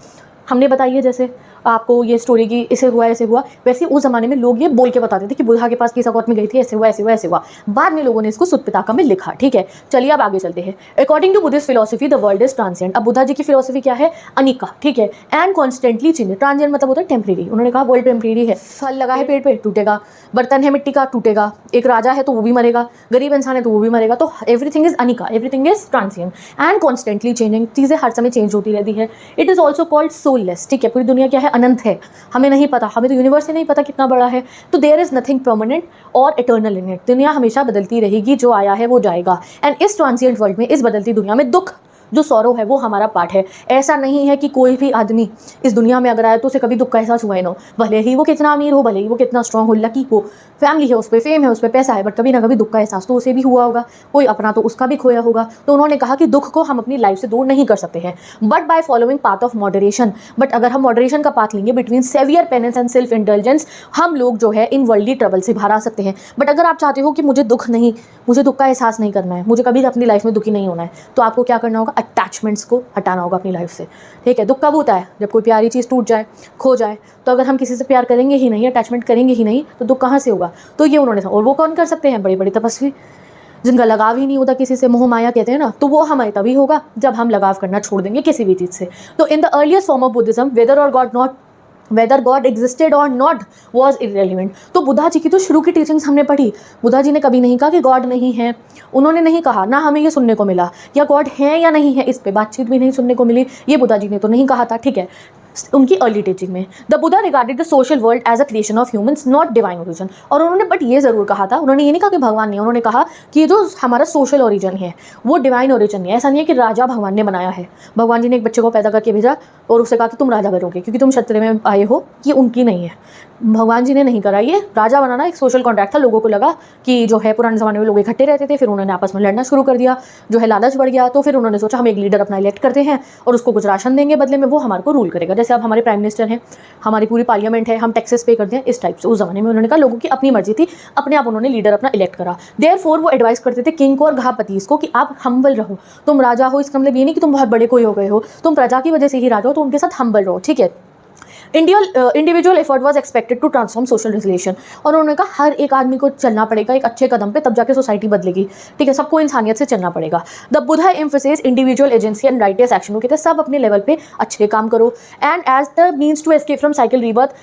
हमने बताई है जैसे आपको ये स्टोरी की, ऐसे हुआ ऐसे हुआ, वैसे उस जमाने में लोग ये बोल के बताते थे कि बुद्धा के पास कीसा गॉट में गई थी, ऐसे हुआ ऐसे हुआ ऐसे हुआ। बाद में लोगों ने इसको सुत्त पिताका में लिखा, ठीक है। चलिए अब आगे चलते हैं। According to Buddhist philosophy the world is transient. अब बुद्धा जी की फिलोसफी क्या है, अनिका, ठीक है, एंड कॉन्स्टेंटली चेंज। ट्रांसिएंट मतलब होता है टेम्परेरी। उन्होंने कहा वर्ल्ड टेम्परेरी है, फल लगा है पेड़ पे टूटेगा, बर्तन है मिट्टी का टूटेगा, एक राजा है तो वो भी मरेगा, गरीब इंसान है तो वो भी मरेगा। तो everything is Anika, everything is transient and constantly changing. चीज़ें हर समय चेंज होती रहती है। It is also called soulless, ठीक है। पूरी दुनिया क्या है, अनंत है, हमें नहीं पता, हमें तो यूनिवर्स ही नहीं पता कितना बड़ा है। तो देयर इज नथिंग परमानेंट और इटर्नल इन इट। दुनिया हमेशा बदलती रहेगी, जो आया है वो जाएगा। एंड इस ट्रांसिएंट वर्ल्ड में, इस बदलती दुनिया में, दुख जो सौरव है वो हमारा पार्ट है। ऐसा नहीं है कि कोई भी आदमी इस दुनिया में अगर आए तो उसे कभी दुख का एहसास हुआ ही ना हो, भले ही वो कितना अमीर हो, भले ही वो कितना स्ट्रांग हो, लकी हो, फैमिली है उस पर, फेम है उस पर, पैसा है, बट कभी ना कभी दुख का एहसास तो उसे भी हुआ होगा। कोई अपना तो उसका भी खोया होगा। तो उन्होंने कहा कि दुख को हम अपनी लाइफ से दूर नहीं कर सकते हैं, but by following path of moderation. But अगर हम मॉडरेशन का पाथ लेंगे between severe penance and self indulgence, हम लोग जो है इन वर्ल्डली ट्रबल से बाहर आ सकते हैं। बट अगर आप चाहते हो कि मुझे दुख नहीं, मुझे दुख का एहसास नहीं करना है, मुझे कभी अपनी लाइफ में दुखी नहीं होना है, तो आपको क्या करना होगा, अटैचमेंट्स को हटाना होगा अपनी लाइफ से, ठीक है। दुख कब होता है, जब कोई प्यारी चीज़ टूट जाए, खो जाए। तो अगर हम किसी से प्यार करेंगे ही नहीं, अटैचमेंट करेंगे ही नहीं, तो दुख कहाँ से होगा। तो ये उन्होंने, और वो कौन कर सकते हैं, बड़े बड़े तपस्वी जिनका लगाव ही नहीं होता किसी से, मोह माया कहते हैं ना। तो वो हमें तभी होगा जब हम लगाव करना छोड़ देंगे किसी भी चीज़ से। तो in the earliest form of Buddhism whether God existed और नॉट वॉज इरेलीवेंट। तो बुद्धा जी की तो शुरू की टीचिंग्स हमने पढ़ी। बुद्धा जी ने कभी नहीं कहा कि गॉड नहीं है, उन्होंने नहीं कहा, ना हमें ये सुनने को मिला, या गॉड है या नहीं है इस पे बातचीत भी नहीं सुनने को मिली, ये बुद्धा जी ने तो नहीं कहा था, ठीक है। उनकी अर्ली टीचिंग में the Buddha regarded the social world as a creation of humans not divine origin. और उन्होंने बट ये ज़रूर कहा था, उन्होंने ये नहीं कहा कि भगवान नहीं, उन्होंने कहा कि जो हमारा सोशल ओरिजिन है वो डिवाइन ओरिजिन नहीं है। ऐसा नहीं है कि राजा भगवान ने बनाया है, भगवान जी ने एक बच्चे को पैदा करके भेजा और उससे कहा कि तुम राजा बनोगे क्योंकि तुम क्षत्रिय में आए हो, ये उनकी नहीं है, भगवान जी ने नहीं करा। ये राजा बनाना एक सोशल कॉन्ट्रैक्ट था। लोगों को लगा कि जो है पुराने ज़माने में लोग इकट्ठे रहते थे, फिर उन्होंने आपस में लड़ना शुरू कर दिया, जो है लालच बढ़ गया। तो फिर उन्होंने सोचा हम एक लीडर अपना इलेक्ट करते हैं और उसको कुछ राशन देंगे बदले में, वो हमारे को रूल करेगा। जैसे अब हमारे प्राइम मिनिस्टर हैं, हमारी पूरी पार्लियामेंट है, हम टैक्सेस पे करते हैं, इस टाइप से। उस ज़माने में उन्होंने कहा लोगों की अपनी मर्जी थी, अपने आप उन्होंने लीडर अपना इलेक्ट करा। देयरफॉर वो एडवाइस करते थे किंग को और घापतीस को कि आप हम्बल रहो, तुम राजा हो, इसका मतलब ये नहीं कि तुम बहुत बड़े कोई हो गए हो, तुम प्रजा की वजह से ही राजा हो, तो उनके साथ हम्बल रहो, ठीक है। Individual effort was expected to transform social relation. और उन्होंने कहा हर एक आदमी को चलना पड़ेगा एक अच्छे कदम पे, तब जाके सोसाइटी बदलेगी, ठीक है। सबको इंसानियत से चलना पड़ेगा। The Buddha emphasis individual agency and righteous action. वो कहते हैं सब अपने लेवल पे अच्छे काम करो and as the means to escape from cycle rebirth.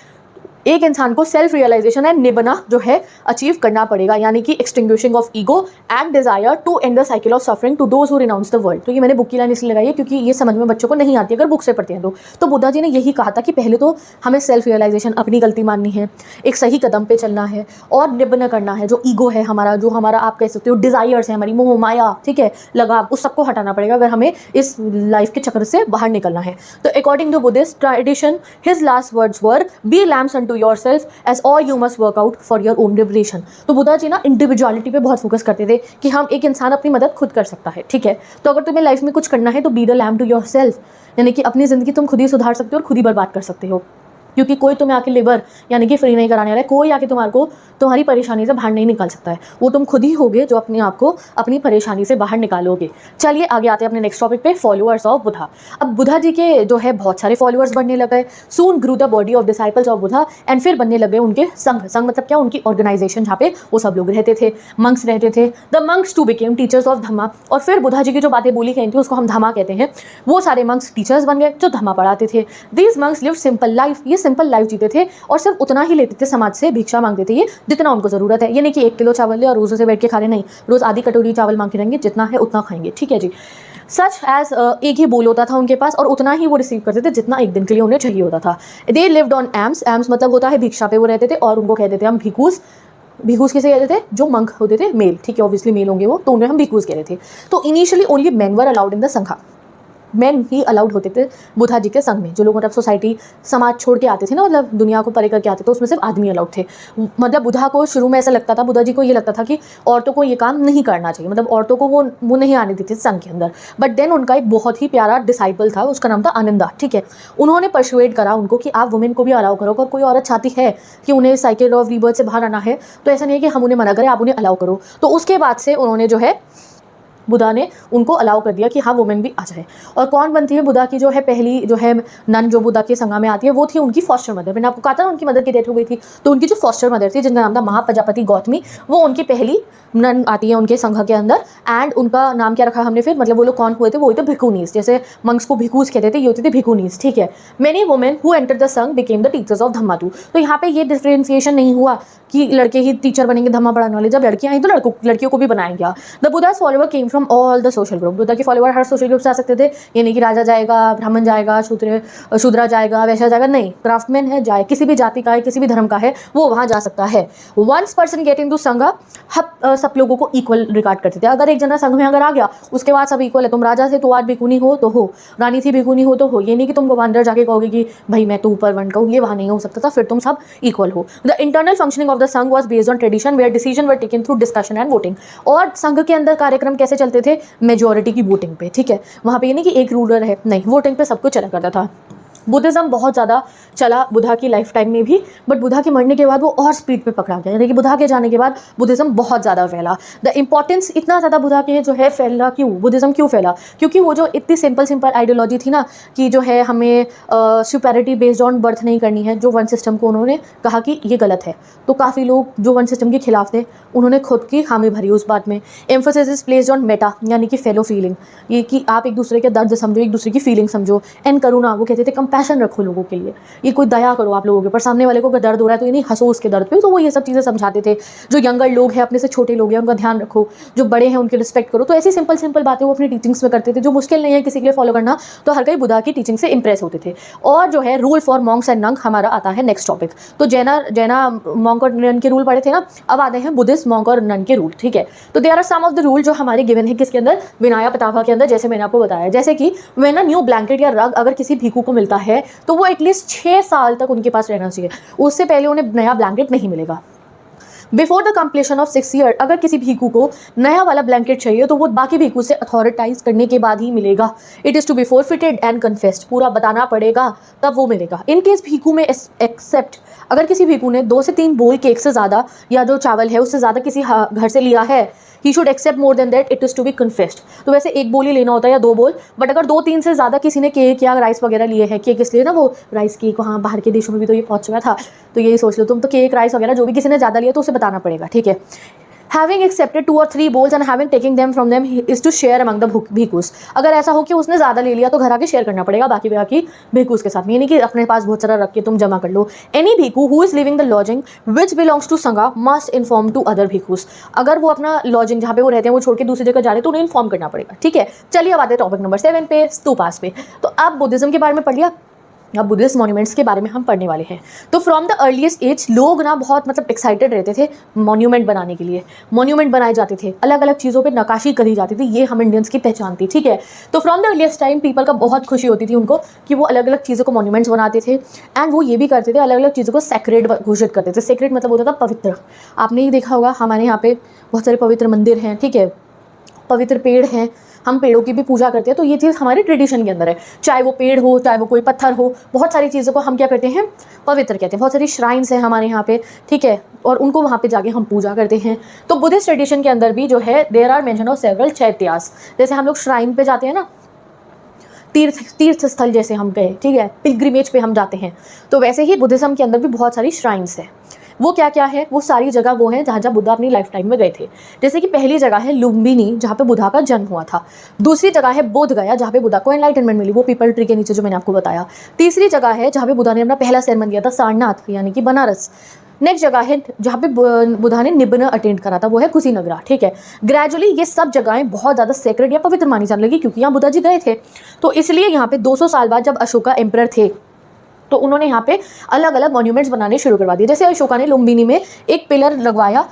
एक इंसान को सेल्फ रियलाइजेशन एंड निबना जो है अचीव करना पड़ेगा, यानी कि extinguishing of ego and desire to end the cycle of suffering to those who renounce the world. तो ये मैंने बुक की लाइन इसलिए लगाई है क्योंकि ये समझ में बच्चों को नहीं आती अगर बुक से पढ़ते हैं तो बुद्धा जी ने यही कहा था कि पहले तो हमें सेल्फ रियलाइजेशन, अपनी गलती माननी है, एक सही कदम पे चलना है और निबना करना है जो ईगो है हमारा, जो हमारा आप कह सकते हो डिजायर्स है, हमारी मोह माया, ठीक है, लगाव, उस सबको हटाना पड़ेगा अगर हमें इस लाइफ के चक्र से बाहर निकलना है। तो according to Buddhist tradition his last words were be lamps unto yourself और you must work out for your own liberation. तो बुद्धा जी ना इंडिविजुअलिटी पे बहुत फोकस करते थे कि हम एक इंसान अपनी मदद खुद कर सकता है, ठीक है। तो अगर तुम्हें लाइफ में कुछ करना है तो be the lamp to yourself, यानी कि अपनी ज़िंदगी तुम खुद ही सुधार सकते हो और खुद ही बर्बाद कर सकते हो। क्योंकि कोई तुम्हें आके लेबर यानी कि फ्री नहीं कराने वाला है, कोई आके तुम्हारी परेशानी से बाहर नहीं निकाल सकता है, वो तुम खुद ही होगे जो अपने आप को अपनी परेशानी से बाहर निकालोगे। चलिए आगे आते हैं अपने नेक्स्ट टॉपिक पे, फॉलोअर्स ऑफ बुद्धा। अब बुद्धा जी के जो है बहुत सारे फॉलोअर्स बनने लग गए। Soon grew the body of disciples of Buddha, and फिर बनने लगे उनके संघ। संघ मतलब क्या, उनकी ऑर्गेनाइजेशन जहाँ पे वो सब लोग रहते थे, मंक्स रहते थे। The monks too became teachers of dhamma, और फिर बुद्धा जी की जो बातें बोली गई थी उसको हम धम्मा कहते हैं, वो सारे मंक्स टीचर्स बन गए जो धम्मा पढ़ाते थे। These monks live simple life, ये सिंपल लाइफ जीते थे और सिर्फ उतना ही लेते थे समाज से, भिक्षा मांगते थे ये जितना उनको जरूरत है। ये नहीं कि 1 किलो चावल ले और रोज से बैठ के खा रहे, नहीं, रोज आधी कटोरी चावल मांग के रहेंगे, जितना है उतना खाएंगे, ठीक है जी। सच एज एक ही बोल होता था उनके पास और उतना ही वो रिसीव करते थे जितना एक दिन के लिए उन्हें चाहिए होता था। They lived on AIIMS, AIIMS मतलब होता है भिक्षा पे वो रहते थे, और उनको कहते थे हम भिकूस। भिकूस किसे कहते थे, जो मंक होते थे मेल, ठीक है, ऑब्वियसली मेल होंगे वो, तो उन्हें हम भिकूस कहते थे। तो initially only main were allowed in the संघा, मेन ही अलाउड होते थे बुद्धा जी के संघ में। जो लोग मतलब सोसाइटी समाज छोड़ के आते थे ना, मतलब दुनिया को परे करके आते थे, उसमें सिर्फ आदमी अलाउड थे। मतलब बुद्धा को शुरू में ऐसा लगता था, बुद्धा जी को ये लगता था कि औरतों को ये काम नहीं करना चाहिए, मतलब औरतों को वो नहीं आने देते संघ के अंदर। बट देन उनका एक बहुत ही प्यारा डिसाइपल था, उसका नाम था आनंदा, ठीक है। उन्होंने परसुएड करा उनको कि आप वुमेन को भी अलाउ करो, अगर कोई औरत चाहती है कि उन्हें साइकिल ऑफ रीबर्थ से बाहर आना है तो ऐसा नहीं है कि हम उन्हें मना करें, आप उन्हें अलाउ करो। तो उसके बाद से उन्होंने जो है बुद्धा ने उनको अलाउ कर दिया कि हाँ वुमेन भी आ जाए। और कौन बनती है बुद्धा की जो है पहली जो है नन, जो बुद्धा के संगा में आती है, वो थी उनकी फॉस्टर मदर। मैंने आपको कहा था उनकी मदर की डेथ हो गई थी, तो उनकी जो फॉस्टर मदर थी जिनका नाम था महाप्रजापति गौतमी, वो उनकी पहली नन आती है उनके संघ के अंदर। एंड उनका नाम क्या रखा हमने फिर, मतलब वो लोग कौन हुए थे, वो हुए थे भिकुनीस। जैसे मंक्स को भिकूस कहते थे, ये होते थे भिकुनीस, ठीक है। Many women who enter the संघ बिकेम द टीचर्स ऑफ धम्मातु। तो यहाँ पे ये डिफरेंशिएशन नहीं हुआ कि लड़के ही टीचर बनेंगे धम्मा पढ़ाने वाले, जब लड़कियां आई तो लड़कियों को भी बनाएंगे। The Buddha's follower came from all the social group, Buddha के फॉलोअर हर सोशल ग्रुप से आ सकते थे। ये नहीं कि राजा जाएगा, ब्राह्मण जाएगा, शूद्रा जाएगा, वैश्य जाएगा, नहीं, क्राफ्टमैन है जाए, किसी भी जाति का है, किसी भी धर्म का है, वो वहाँ जा सकता है। Once person get into Sangha, सब लोगों को इक्वल रिगार्ड करते थे। अगर एक जना संघ में अगर आ गया उसके बाद सब इक्वल है। तुम राजा थे तो आज भिकुनी हो तो हो, रानी थी भिकुनी हो तो हो, ये नहीं कि तुम अंदर जाके कहोगे कि भाई मैं तो ऊपर वन का हूँ, ये वहाँ नहीं हो सकता था, फिर तुम सब इक्वल हो। The internal functioning of the Sangh was based on tradition where decision were taken through discussion and voting. और संघ के अंदर कार्यक्रम कैसे चलते थे, मेजोरिटी की वोटिंग पे, ठीक है। वहाँ पे ये नहीं कि एक रूलर है, नहीं, वोटिंग पे सब कुछ चला करता था। बुद्धिज़्म बहुत ज़्यादा चला बुद्धा की लाइफ टाइम में भी, बट बुद्धा के मरने के बाद वो और स्पीड पे पकड़ा गया, यानी कि बुद्धा के जाने के बाद बुद्धिज़्म बहुत ज़्यादा फैला। द इंपॉर्टेंस इतना ज़्यादा बुद्धा के जो है फैला, क्यों बुद्धिज़्म क्यों फैला, क्योंकि वो जो इतनी सिंपल आइडियोलॉजी थी ना कि जो है हमें सुपैरिटी बेस्ड ऑन बर्थ नहीं करनी है, जो वन सिस्टम को उन्होंने कहा कि ये गलत है, तो काफ़ी लोग जो वन सिस्टम के खिलाफ थे उन्होंने खुद की हामी भरी उस बात में। Emphasis is placed on Meta, यानी कि फेलो फीलिंग, ये कि आप एक दूसरे के दर्द समझो, एक दूसरे की फीलिंग समझो। एंड करुणा, वो कहते थे कंपैशन रखो लोगों के लिए, ये कोई दया करो आप लोगों के पर, सामने वाले को अगर दर्द हो रहा है तो ये नहीं हंसो उसके दर्द पे। तो वो ये सब चीज़ें समझाते थे। जो यंगर लोग हैं, अपने से छोटे लोग हैं, उनका ध्यान रखो, जो बड़े हैं उनकी रिस्पेक्ट करो। तो ऐसी सिंपल बातें वो अपनी टीचिंग्स में करते थे, जो मुश्किल नहीं है किसी के लिए फॉलो करना। तो हर कोई बुद्धा की टीचिंग से इंप्रेस होते थे। और जो है रूल फॉर मॉन्क्स एंड नंग हमारा आता है नेक्स्ट टॉपिक। तो जैना मॉन्क और नन के रूल पढ़े थे ना, अब आते हैं बुद्धिस्ट मॉन्क और नन के रूल, ठीक है। तो there are some of the rule जो हमारे गिवन है किसके अंदर, विनया पितामह के अंदर, जैसे मैंने आपको बताया। जैसे कि व्हेन अ न्यू ब्लैंकेट या रग अगर किसी भिखू को मिलता है तो वो एटलीस्ट 6 साल तक उनके पास रहना चाहिए, उससे पहले उन्हें नया ब्लैंकेट नहीं मिलेगा। Before the completion of 6 year, अगर किसी भीखू को नया वाला ब्लैंकेट चाहिए तो वो बाकी भीखू से अथॉरिटाइज करने के बाद ही मिलेगा। It is to be forfeited and confessed, पूरा बताना पड़ेगा तब वो मिलेगा। इन केस भीखू में एक्सेप्ट, अगर किसी भीखू ने 2 से 3 बोल केक से ज़्यादा या जो चावल है उससे ज़्यादा किसी घर से लिया है, he should accept more than that, it is to be confessed. तो वैसे 1 बोल ही लेना होता है या 2 बोल, बट अगर 2-3 से ज़्यादा किसी ने केक या राइस वगैरह लिए हैं, केक इसलिए ना वो राइस केक वहाँ बाहर के देशों में भी तो ये पहुँच चुका था, तो यही सोच लो तुम, तो केक राइस वगैरह जो भी किसी ने ज़्यादा लिया तो उसे बताना पड़ेगा, ठीक है। Having accepted 2 or 3 bowls and having taken them from them is to share among the भिखूस। अगर ऐसा हो कि उसने ज़्यादा ले लिया तो घर आके शेयर करना पड़ेगा बाकी भिखूस के साथ में, यानी कि अपने पास बहुत सारा रख के तुम जमा कर लो। Any bhikkhu who is living the lodging which belongs to Sangha must inform to other bhikkhus. अगर वो अपना लॉजिंग जहाँ पे वो रहते हैं वो छोड़ के दूसरी जगह जा रहे हैं तो उन्हें इन्फॉर्म करना पड़ेगा, ठीक है। चलिए अब आते हैं टॉपिक नंबर 7 पे, स्तूपास पे। तो अब बुद्धिज्म के बारे में पढ़ लिया, अब बुद्धिस्ट मॉन्यूमेंट्स के बारे में हम पढ़ने वाले हैं। तो फ्रॉम द अर्लीस्ट एज लोग ना बहुत मतलब एक्साइटेड रहते थे मॉन्यूमेंट बनाने के लिए। मॉन्यूमेंट बनाए जाते थे, अलग अलग चीज़ों पे नक्काशी करी जाती थी, ये हम इंडियंस की पहचान थी, ठीक है। तो from the earliest time people का बहुत खुशी होती थी उनको कि वो अलग अलग चीज़ों को मॉन्यूमेंट्स बनाते थे। एंड वो ये भी करते थे, अलग अलग चीज़ों को सेक्रेड घोषित करते थे। सेक्रेड मतलब होता था पवित्र। आपने ही देखा होगा हमारे यहाँ पे बहुत सारे पवित्र मंदिर हैं, ठीक है, पवित्र पेड़ हैं, हम पेड़ों की भी पूजा करते हैं, तो ये चीज़ हमारे ट्रेडिशन के अंदर है। चाहे वो पेड़ हो, चाहे वो कोई पत्थर हो, बहुत सारी चीज़ों को हम क्या कहते हैं, पवित्र कहते हैं। बहुत सारी श्राइन्स हैं हमारे यहाँ पे, ठीक है, और उनको वहाँ पे जाके हम पूजा करते हैं। तो बुद्धिस्ट ट्रेडिशन के अंदर भी जो है there are mention of several chaityas. जैसे हम लोग श्राइन पे जाते हैं ना, तीर्थ स्थल जैसे हम गए, ठीक है, पिलग्रिमेज पे हम जाते हैं, तो वैसे ही बुद्धिज्म के अंदर भी बहुत सारी श्राइन्स हैं। वो क्या क्या है, वो सारी जगह वो है जहाँ जहाँ बुद्धा अपनी लाइफ टाइम में गए थे। जैसे कि पहली जगह है लुम्बिनी, जहाँ पे बुद्धा का जन्म हुआ था। दूसरी जगह है बोध गया, जहाँ पे बुद्धा को एनलाइटनमेंट मिली, वो पीपल ट्री के नीचे जो मैंने आपको बताया। तीसरी जगह है जहाँ पे बुद्धा ने अपना पहला sermon दिया था, सारनाथ यानी कि बनारस। नेक्स्ट जगह है जहाँ पे बुद्धा ने निब्बन अटेंड करा था, वो है कुशीनगरा, ठीक है। ग्रेजुअली ये सब जगहें बहुत ज़्यादा सेक्रेड या पवित्र मानी जाने लगी, क्योंकि यहाँ बुद्धा जी गए थे। तो इसलिए यहाँ पे 200 साल बाद जब अशोका एम्परर थे, तो उन्होंने यहाँ पे अलग अलग मॉन्यूमेंट्स बनाने शुरू करवा दिए। जैसे अशोका ने लुम्बिनी में एक पिलर लगवाया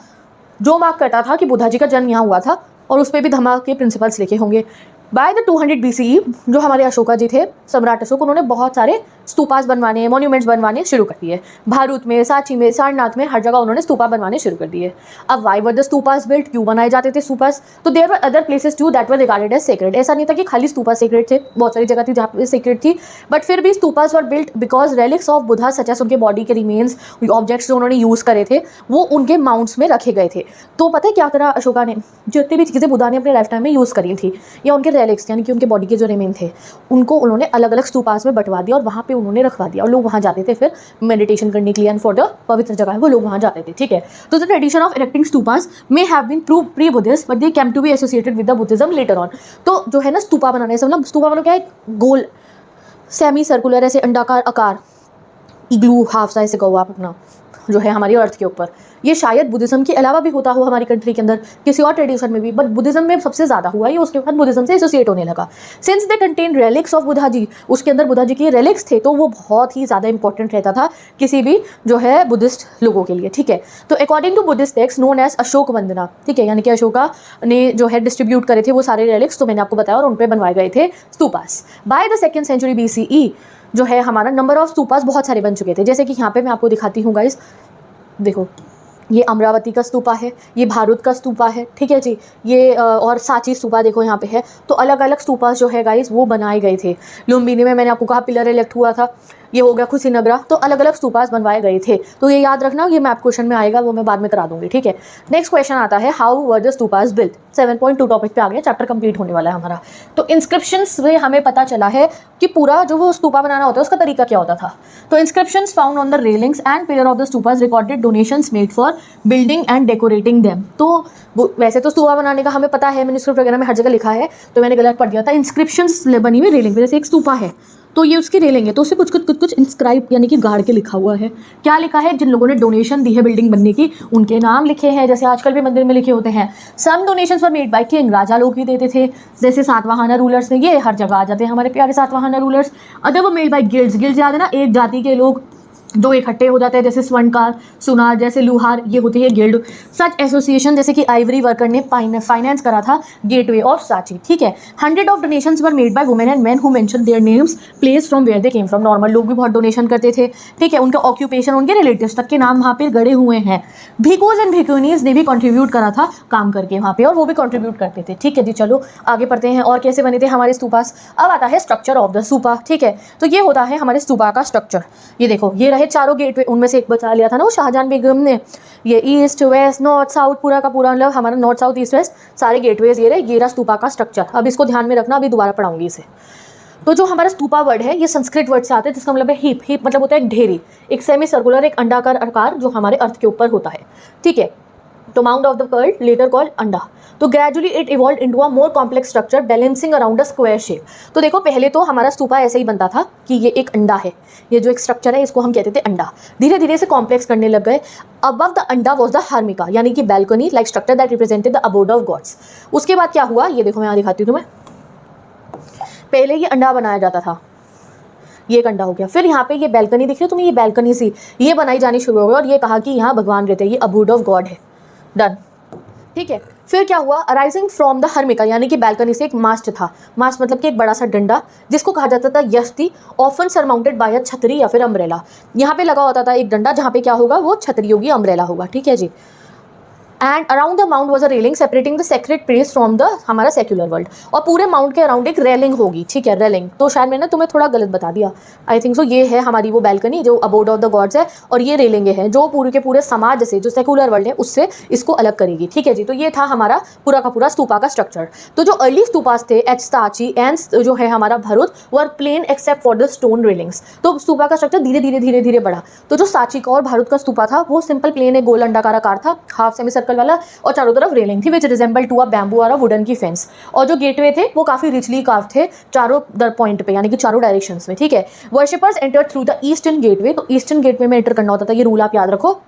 जो मार्क करता था कि बुद्धा जी का जन्म यहाँ हुआ था, और उस पर भी धम्मा के प्रिंसिपल्स लिखे होंगे। बाय द 200 BCE जो हमारे अशोका जी थे, सम्राट अशोक, उन्होंने बहुत सारे स्तूपास बनवाने, मॉन्यूमेंट्स बनवाने शुरू कर दिए। भारूत में, सांची में, सारनाथ में, हर जगह उन्होंने स्तूपा बनवाने शुरू कर दिए। अब why were the stupas built, क्यों बनाए जाते थे स्तूपास? तो there were other places too that were regarded as sacred. ऐसा नहीं था कि खाली स्तूपा सेक्रेड थे, बहुत सारी जगह थी जहाँ पे सेक्रेड थी, बट फिर भी stupas were built because relics of Buddha such as उनके बॉडी के रिमेन्स, ऑब्जेक्ट्स जो उन्होंने यूज़ करे थे वो उनके माउंट्स में रखे गए थे। तो पता है क्या करा अशोका ने, जितनी भी चीज़ें बुद्धा ने अपने लाइफ टाइम में यूज़ करी थी या उनके रेलिक्स यानी कि उनके बॉडी के जो रिमेन थे, उनको उन्होंने अलग अलग स्तूपास में बंटवा दिया और वहाँ पे उन्होंने रखवा दिया, और लोग वहाँ जाते थे फिर मेडिटेशन करने के लिए, एंड फॉर द पवित्र जगह है वो लोग वहाँ जाते थे, ठीक है। तो the tradition of erecting stupas may have been pre Buddhist but they came to be associated with the Buddhism later on. तो जो है ना स्तूपा बनाने से मतलब, स्तूपा मतलब क्या है, गोल सेमी सर्कुलर ऐसे अंडाकार आकार, इग्लू हाफ साइज से कहो आप अपना, जो है हमारी अर्थ के ऊपर, ये शायद बुद्धिज्म के अलावा भी होता हो हमारी कंट्री के अंदर, किसी और ट्रेडिशन में भी, बट बुद्धिज्म में सबसे ज़्यादा हुआ ये, उसके बाद बुद्धिज्म से एसोसिएट होने लगा। Since they contain relics of Buddha ji, उसके अंदर बुद्धा जी के रेलिक्स थे, तो वो बहुत ही ज़्यादा इंपॉर्टेंट रहता था किसी भी जो है बुद्धिस्ट लोगों के लिए, ठीक है। तो according to Buddhist text known as Ashok Vandana, ठीक है, यानी कि अशोका ने जो है डिस्ट्रीब्यूट करे थे वो सारे रेलिक्स, तो मैंने आपको बताया, और उन पर बनवाए गए थे stupas. By the 2nd century BCE जो है हमारा नंबर ऑफ स्तूपास बहुत सारे बन चुके थे। जैसे कि यहाँ पे मैं आपको दिखाती हूँ गाइस, देखो ये अमरावती का स्तूपा है, ये भारूत का स्तूपा है, ठीक है जी, ये और सांची स्तूपा देखो यहाँ पे है। तो अलग अलग स्तूपास जो है गाइस वो बनाए गए थे। लुम्बिनी में मैंने आपको कहा पिलर इलेक्ट हुआ था, ये हो गया कुशीनगरा, तो अलग अलग स्तूपास बनवाए गए थे। तो ये याद रखना, ये मैप क्वेश्चन में आएगा, वो मैं बाद में करा दूंगी, ठीक है। नेक्स्ट क्वेश्चन आता है how were the stupas built. 7.2 topic पे आ गया, चैप्टर कंप्लीट होने वाला है हमारा। तो इंस्क्रिप्शंस में हमें पता चला है कि पूरा जो वो स्तूपा बनाना होता है उसका तरीका क्या होता था। तो inscriptions found on the railings and pillar of the stupas recorded donations made for building and decorating them. तो वैसे तो स्तूपा बनाने का हमें पता है, मैन्युस्क्रिप्ट वगैरह में हर जगह लिखा है, तो मैंने गलत पढ़ दिया था। इंस्क्रिप्शंस बनी हुई रेलिंग पे, जैसे एक स्तूपा है तो ये उसकी रेलिंग है, तो उसे कुछ इंस्क्राइब यानी कि गाड़ के लिखा हुआ है। क्या लिखा है? जिन लोगों ने डोनेशन दी है बिल्डिंग बनने की उनके नाम लिखे हैं, जैसे आजकल भी मंदिर में लिखे होते हैं। Some donations were made by king, राजा लोग ही देते थे, जैसे सातवाहना रूलर्स ने, ये हर जगह आ जाते हैं हमारे प्यारे सातवाहना रूलर्स। अदर वर मेड बाय गिल्ड्स, गिल्ड्स याद है ना, एक जाति के लोग जो इकट्ठे हो जाते हैं, जैसे स्वर्णकार, सुनार, जैसे लुहार, ये होती है गिल्ड। सच एसोसिएशन, जैसे कि आइवरी वर्कर ने फाइनेंस करा था गेटवे ऑफ सांची, ठीक है। 100 of donations were made by women and men who mention their names, place from where they came from. Normal लोग भी बहुत डोनेशन करते थे, ठीक है, उनका ऑक्यूपेशन, उनके रिलेटिव्स तक के नाम वहाँ पे गड़े हुए हैं। भिकोज एंड भिकुनीज ने भी कॉन्ट्रीब्यूट करा था काम करके वहाँ पे, और वो भी कॉन्ट्रीब्यूट करते थे, ठीक है जी। चलो आगे पढ़ते हैं और कैसे बने थे हमारे स्तूपास। अब आता है स्ट्रक्चर ऑफ द स्तूपा, ठीक है। तो ये होता है हमारे स्तूपा का स्ट्रक्चर। ये देखो, ये रहे चारों गेटवे, उनमें से एक बचा लिया था ना वो शाहजहां बेगम ने। ये ईस्ट वेस्ट नॉर्थ साउथ पूरा का पूरा, मतलब हमारा नॉर्थ साउथ ईस्ट वेस्ट सारे गेटवेज ये रहे, ये रहा स्तूपा का स्ट्रक्चर। अब इसको ध्यान में रखना, अभी दोबारा पढ़ाऊंगी इसे। तो जो हमारा स्तूपा वर्ड है ये संस्कृत वर्ड से आता है, जिसका मतलब है हीप। हीप मतलब होता है एक ढेरी, एक सेमी सर्कुलर, एक अंडाकार आकार जो हमारे अर्थ के ऊपर होता है, ठीक है। तो mound of the world later called anda. तो gradually it evolve into a more complex structure balancing around a square shape. तो देखो पहले तो हमारा स्तूपा ऐसे ही बनता था कि ये एक अंडा है, ये जो एक स्ट्रक्चर है इसको हम कहते थे अंडा। धीरे धीरे से कॉम्प्लेक्स करने लग गए। Above the anda was the harmika, यानी कि balcony like structure that represented the abode of gods. उसके बाद क्या हुआ, ये देखो मैं यहाँ दिखाती हूँ तुम्हें। पहले ये अंडा बनाया जाता था, ये एक अंडा हो गया। फिर यहाँ पे ये बैल्कनी दिख रही है तुम्हें, ये बैल्कनी सी ये बनाई जानी शुरू हो गई, और ये कहा कि यहाँ भगवान रहते हैं, ये अबोर्ड ऑफ गॉड है। डन, ठीक है। फिर क्या हुआ, अराइजिंग फ्रॉम द हर्मिका, यानी कि बैल्कनी से एक मास्ट था। मास्ट मतलब कि एक बड़ा सा डंडा, जिसको कहा जाता था यष्टि, ऑफन सरमाउंटेड बाय अ छतरी या फिर अम्ब्रेला। यहाँ पे लगा होता था एक डंडा, जहाँ पे क्या होगा वो छतरी होगी, अम्ब्रेला होगा, ठीक है जी। And around the mount was a railing separating the sacred place from the हमारा सेक्युलर वर्ल्ड, और पूरे माउंट के अराउंड एक रेलिंग होगी, ठीक है, रेलिंग। तो शायद मैंने तुम्हें थोड़ा गलत बता दिया, आई थिंक सो। ये है हमारी वो बैल्कनी जो अबोर्ड ऑफ द गॉड्स है, और ये रेलिंग है जो पूरे के पूरे समाज से, जो सेक्युलर वर्ल्ड है उससे इसको अलग करेगी, ठीक है जी। तो ये था हमारा पूरा का पूरा स्तूपा का स्ट्रक्चर। तो जो अर्ली स्तूपास थे एट साची एंड जो है हमारा Bharhut were plain except for the stone railings. तो स्तूपा का स्ट्रक्चर धीरे धीरे बढ़ा। तो जो साची का और भरूच का स्तूपा था वो सिंपल प्लेन है, गोल अंडाकार आकार था, हाफ सेमी सर्कल वाला, और चारों तरफ रेलिंग थी विच रिजेंबल टू अ बैम्बू और अ वुडन की फेंस। और जो गेटवे थे वो काफी रिचली कार्व थे चारों पॉइंट पे, यानी कि चारों डायरेक्शंस में, ठीक है। Worshippers enter through the eastern gateway. तो ईस्टर्न गेटवे में एंटर करना होता था, ये रूल आप याद रखो।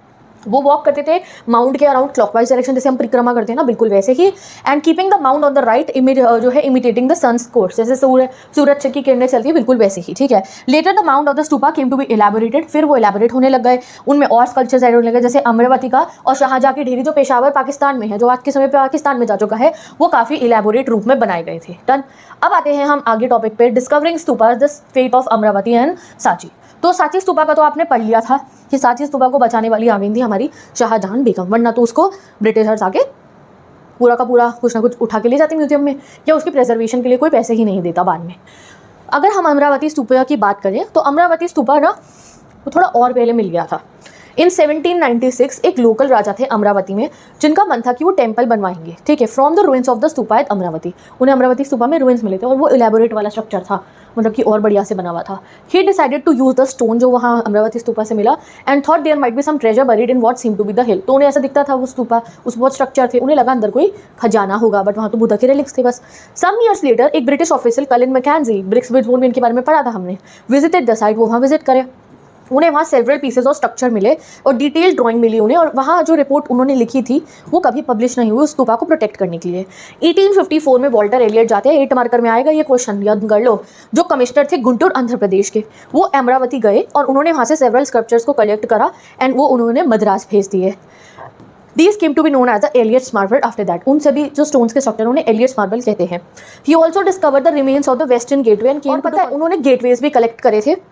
वो वॉक करते थे माउंट के अराउंड क्लॉकवाइज डायरेक्शन, जैसे हम परिक्रमा करते हैं ना, बिल्कुल वैसे ही। And keeping the mount on the right जो है इमिटेटिंग द सन्स कोर्स, जैसे सूरज की किरणें चलती है बिल्कुल वैसे ही, ठीक है। Later the mound of the stupa came to be elaborated. फिर वो इलेबोरेट होने लग गए, उनमें और स्कल्पचर्स ऐड होने लगे, जैसे अमरावती का और शाहजहाँ की ढेरी जो पेशावर पाकिस्तान में है, जो आज के समय पे पाकिस्तान में जा चुका है, वो काफ़ी इलेबोरेट रूप में बनाए गए थे। डन। अब आते हैं हम आगे टॉपिक पे, discovering stupas the fate of Amaravati and साची। तो साची स्तूपा का तो आपने पढ़ लिया था कि साची स्तूपा को बचाने वाली आ गई थी हमारी शाहजहां बेगम, वरना तो उसको ब्रिटिशर्स आके पूरा का पूरा कुछ ना कुछ उठा के ले जाते म्यूजियम में, या उसके प्रेजर्वेशन के लिए कोई पैसे ही नहीं देता बाद में। अगर हम अमरावती स्तूपा की बात करें तो अमरावती स्तूपा ना वो थोड़ा और पहले मिल गया था। इन 1796 एक लोकल राजा थे अमरावती में, जिनका मन था कि वो टेम्पल बनवाएंगे, ठीक है, from the ruins of the stupa at Amaravati. उन्हें अमरावती स्तूपा में रुइंस मिले थे और वो इलेबोरेट वाला स्ट्रक्चर था, मतलब कि और बढ़िया से बना हुआ था। He decided to use the stone जो वहाँ अमरावती स्तूपा से मिला, and thought there might be some treasure buried in what seem to be the hill. तो उन्हें ऐसा दिखता था वो स्तूपा, उस बहुत स्ट्रक्चर थे, उन्हें लगा अंदर कोई खजाना होगा, बट वहाँ तो बुद्धा के रिलिक्स थे बस। सम ईयर्स लेटर एक ब्रिटिश ऑफिसर कलिन मैकेंजी, ब्रिक्सब्रिज वॉन में इनके बारे में पढ़ा था हमने, विजिटेड द साइट। वो वहाँ विजिट करे, उन्हें वहाँ सेवरल पीसेज ऑफ स्ट्रक्चर मिले और डिटेल ड्राइंग मिली उन्हें, और वहाँ जो रिपोर्ट उन्होंने लिखी थी वो कभी पब्लिश नहीं हुई उस स्तूपा को प्रोटेक्ट करने के लिए। 1854 में वॉल्टर एलियट जाते हैं, 8 मार्कर में आएगा ये क्वेश्चन, याद कर लो। जो कमिश्नर थे गुंटूर आंध्र प्रदेश के, वो अमरावती गए और उन्होंने वहाँ से सेवरल स्कल्पचर्स को कलेक्ट करा एंड वो उन्होंने मद्रास भेज दिए। These came to be known as the Elliott's Marble after that. उन सभी जो स्टोन्स के स्ट्रक्चर उन्हें एलियट्स मार्बल कहते हैं। He also discovered the remains of the western gateway and came to the, उन्होंने गेटवेज भी कलेक्ट करे थे,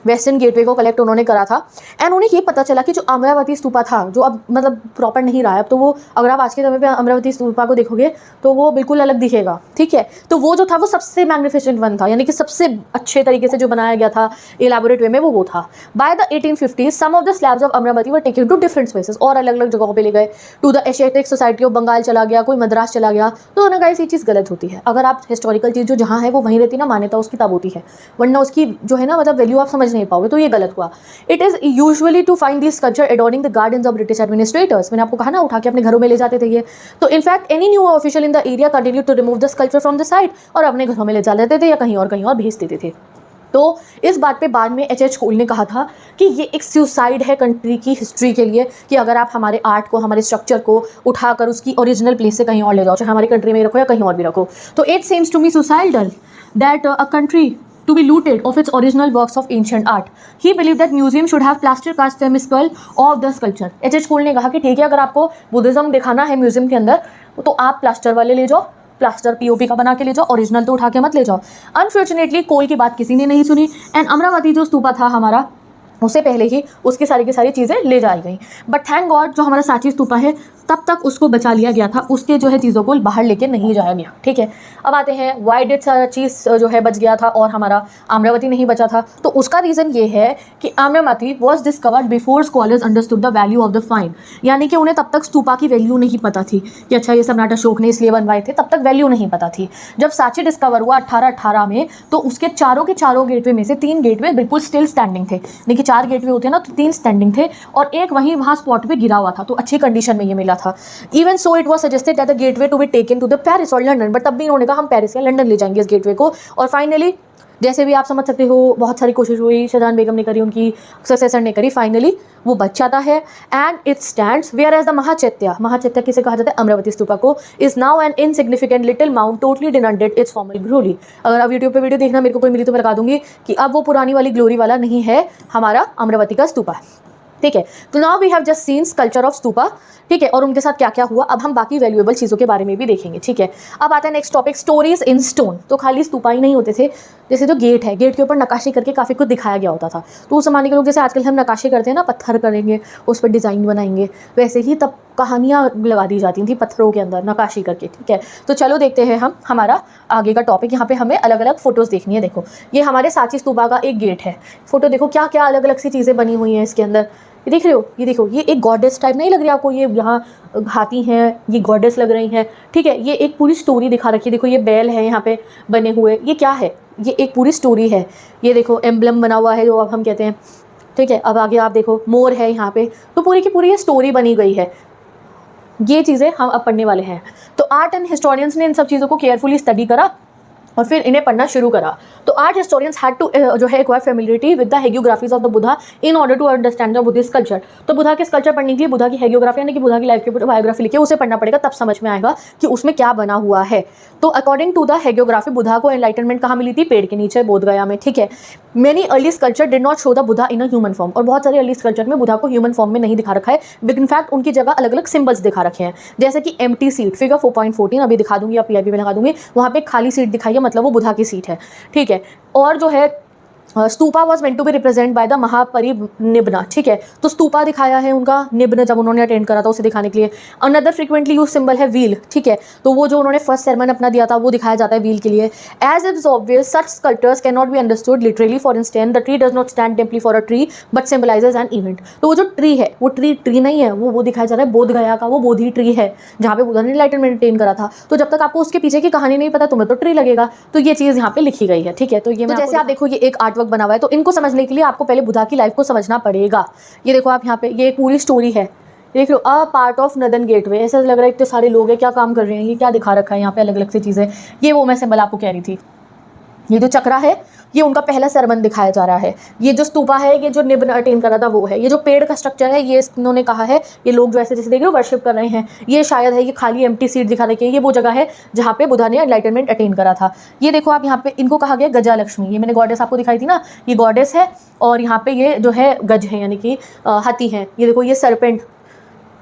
वेस्टर्न गेटवे को कलेक्ट उन्होंने करा था। एंड उन्हें ये पता चला कि जो अमरावती स्तूपा था, जो अब मतलब प्रॉपर नहीं रहा है, अब तो वो अगर आप आज के समय पे अमरावती स्तूपा को देखोगे तो वो बिल्कुल अलग दिखेगा, ठीक है। तो वो जो था वो सबसे मैग्निफिसेंट वन था, यानी कि सबसे अच्छे तरीके से जो बनाया गया था इलेबोरेट वे में वो था। By the 1850s some of the slabs of Amaravati were taken to different spaces, और अलग अलग जगहों पे ले गए। To the Asiatic Society of Bengal चला गया, कोई मद्रास चला गया। तो उन्होंने कहा ये चीज़ गलत होती है, अगर आप हिस्टोरिकल चीज़ जो जहाँ है वो वहीं रहती ना, मान्यता उसकी तब होती है, वरना उसकी जो है ना मतलब वैल्यू आप समझ नहीं पाओगे, तो ये गलत हुआ। It is usually to find this sculpture adorning the gardens of British administrators. मैंने आपको कहा ना उठा के अपने घरों में ले जाते थे ये। तो in fact any new official in the area continue to remove the sculpture from the site, और अपने घरों में ले जा लेते थे या कहीं और भेज देते थे। तो इस बात पे बाद में एच कोल ने कहा था कि ये एक सुसाइड है कंट्री की हिस्ट्री के लिए, कि अगर आप हमारे आर्ट को, हमारे स्ट्रक्चर को उठाकर उसकी ओरिजिनल प्लेस से कहीं और ले जाओ, चाहे हमारी कंट्री में रखो या कहीं और भी रखो। तो it seems to me suicidal that a country to be looted of its original works of ancient art. He believed that museum should have plaster cast famous of the sculpture. H.H. Cole ने कहा कि ठीक है, अगर आपको बुद्धिज्म दिखाना है म्यूजियम के अंदर तो आप प्लास्टर वाले ले जाओ, प्लास्टर पीओपी का बना के ले जाओ, ओरिजिनल तो उठा के मत ले जाओ। अनफॉर्चुनेटली कोल की बात किसी ने नहीं सुनी, एंड अमरावती जो स्तूपा था हमारा उससे पहले ही उसकी सारी की सारी चीज़ें ले जाई गई। बट थैंक गॉड जो हमारा साची स्तूपा है तब तक उसको बचा लिया गया था, उसके जो है चीज़ों को बाहर लेके नहीं जाया गया, ठीक है। अब आते हैं वाई डिड चीज़ जो है बच गया था और हमारा अमरावती नहीं बचा था। तो उसका रीज़न ये है कि Amravati was discovered before scholars understood the value of the find, यानी कि उन्हें तब तक स्तूपा की वैल्यू नहीं पता थी कि अच्छा ये सम्राट अशोक ने इसलिए बनवाए थे, तब तक वैल्यू नहीं पता थी। जब साची डिस्कवर हुआ 1818 में, तो उसके चारों के चारों गेटवे में से 3 गेटवे बिल्कुल स्टिल स्टैंडिंग थे, यानी कि 4 गेटवे होते हैं ना, तो 3 स्टैंडिंग थे और एक वहाँ स्पॉट पे गिरा हुआ था, तो अच्छी कंडीशन में ये मिला था। Even so it was suggested that the gateway to be taken to the Paris और लंडन, बट तब भी उन्होंने कहा हम पेरिस या लंदन ले जाएंगे इस गेटवे को। और फाइनली जैसे भी आप समझ सकते हो बहुत सारी कोशिश हुई, शाहजहां बेगम ने करी, उनकी सक्सेसर ने करी, फाइनली वो बच जाता है and it stands whereas the Mahachaitya किसे कहा जाता है, अमरावती स्तूपा को, is now an insignificant little mount totally denuded its former glory. अगर आप यूट्यूब पे वीडियो देखना मेरे को कोई मिली तो मैं बता दूंगी कि अब वो पुरानी वाली ग्लोरी वाला नहीं है हमारा अमरावती का स्तूपा, ठीक है। तो now we have just seen sculpture of stupa, ठीक है, और उनके साथ क्या क्या हुआ। अब हम बाकी वैल्यूएबल चीज़ों के बारे में भी देखेंगे, ठीक है। अब आता है next topic, stories in stone. तो खाली स्तूपा ही नहीं होते थे, जैसे जो गेट है, गेट के ऊपर नक्काशी करके काफ़ी कुछ दिखाया गया होता था। तो उस ज़माने के लोग जैसे आजकल हम नक्काशी करते हैं ना, पत्थर करेंगे उस पर डिज़ाइन बनाएंगे, वैसे ही तब कहानियाँ लगा दी जाती थी पत्थरों के अंदर नक्काशी करके, ठीक है। तो चलो देखते हैं हम हमारा आगे का टॉपिक। यहाँ पे हमें अलग अलग फोटोज़ देखनी है। देखो ये हमारे सांची स्तूपा का एक गेट है। फोटो देखो क्या क्या अलग अलग सी चीज़ें बनी हुई हैं इसके अंदर, ये देख रहे हो, ये देखो ये एक गॉडेस टाइप नहीं लग रही आपको, ये यहाँ हाथी हैं, ये गॉडेस लग रही हैं, ठीक है। ये एक पूरी स्टोरी दिखा रखी है, देखो ये बैल है यहाँ पे बने हुए, ये क्या है, ये एक पूरी स्टोरी है। ये देखो एम्बलम बना हुआ है जो अब हम कहते हैं, ठीक है। अब आगे आप देखो मोर है यहाँ पे, तो पूरी की पूरी ये स्टोरी बनी गई है। ये चीज़ें हम अब पढ़ने वाले हैं। तो आर्ट एंड हिस्टोरियंस ने इन सब चीज़ों को केयरफुली स्टडी करा और फिर इन्हें पढ़ना शुरू करा। तो आर्ट हिस्टोरियंस हैड टू जो है acquire familiarity with the hagiographies of the Buddha in order to understand the Buddhist culture. तो बुद्धा के कल्चर पढ़ने के लिए बुद्धा की हेगियोग्राफी यानी कि बुद्धा की लाइफ की बायोग्राफी लिखे उसे पढ़ना पड़ेगा, तब समझ में आएगा कि उसमें क्या बना हुआ है। तो अकॉर्डिंग टू द हेगियोग्राफी बुद्धा को एनलाइटनमेंट कहाँ मिली थी, पेड़ के नीचे बोधगया में, ठीक है। Many earliest culture did not show the Buddha in a human form, और बहुत सारे अर्लीस्ट कल्चर में बुद्धा को ह्यूमन फॉर्म में नहीं दिखा रखा है, इनफैक्ट उनकी जगह अलग अलग सिंबल्स दिखा रखे हैं, जैसे कि एम्प्टी सीट, फिगर 4.14 अभी दिखा दूंगी, आप पीआईबी में लगा दूंगी, वहाँ पे खाली सीट दिखाई है, मतलब वो बुद्धा की सीट है, ठीक है। और जो है stupa was meant to be represent by the Mahaparinibbana, ठीक है। तो स्तूपा दिखाया है उनका, निब्न जब उन्होंने अटेंड करा था उसे दिखाने के लिए। अनदर फ्रीक्वेंटली यूज सिंबल है व्हील, ठीक है। तो वो जो उन्होंने फर्स्ट सेरेमन अपना दिया था वो दिखाया जाता है व्हील के लिए। As it is obvious such sculptures can not be understood literally, for instance the tree does not stand simply for a tree but symbolises an event. तो वो जो ट्री है वो ट्री नहीं है, वो दिखाया जा रहा है बोधगया का वो बोधि ट्री है जहाँ पे बुद्धा ने एनलाइटनमेंट अटेन करा था। तो जब तक आपको उसके पीछे की कहानी नहीं पता तुम्हें तो ट्री लगेगा। तो ये चीज़ यहाँ पे लिखी गई है, ठीक है। तो ये जैसे आप देखो ये एक आर्टवर्क बना हुआ है, तो इनको समझने के लिए आपको पहले बुद्धा की लाइफ को समझना पड़ेगा। ये देखो आप यहाँ पे ये पूरी स्टोरी है, देख लो a part of northern gateway. ऐसा लग रहा है इतने सारे लोग हैं, क्या काम कर रहे हैं, ये क्या दिखा रखा है यहाँ पे अलग अलग सी चीज़ें। ये वो मैं सिंबल आपको कह रही थी, ये जो चक्रा है ये उनका पहला सरमन दिखाया जा रहा है। ये जो स्तूपा है ये जो निब्न अटेन करा था वो है। ये जो पेड़ का स्ट्रक्चर है ये इन्होंने कहा है, ये लोग जो ऐसे जैसे देख रहे हो वर्शिप कर रहे हैं, ये शायद है ये खाली एम्प्टी सीट दिखा रखी है, ये वो जगह है जहाँ पे बुद्धा ने एनलाइटनमेंट अटेन करा था। ये देखो आप यहाँ पे इनको कहा गया गजा लक्ष्मी, ये मैंने गॉडेस आपको दिखाई थी ना, ये गॉडेस है और यहाँ पे ये जो है गज है यानी कि हाथी है। ये देखो ये सरपेंट,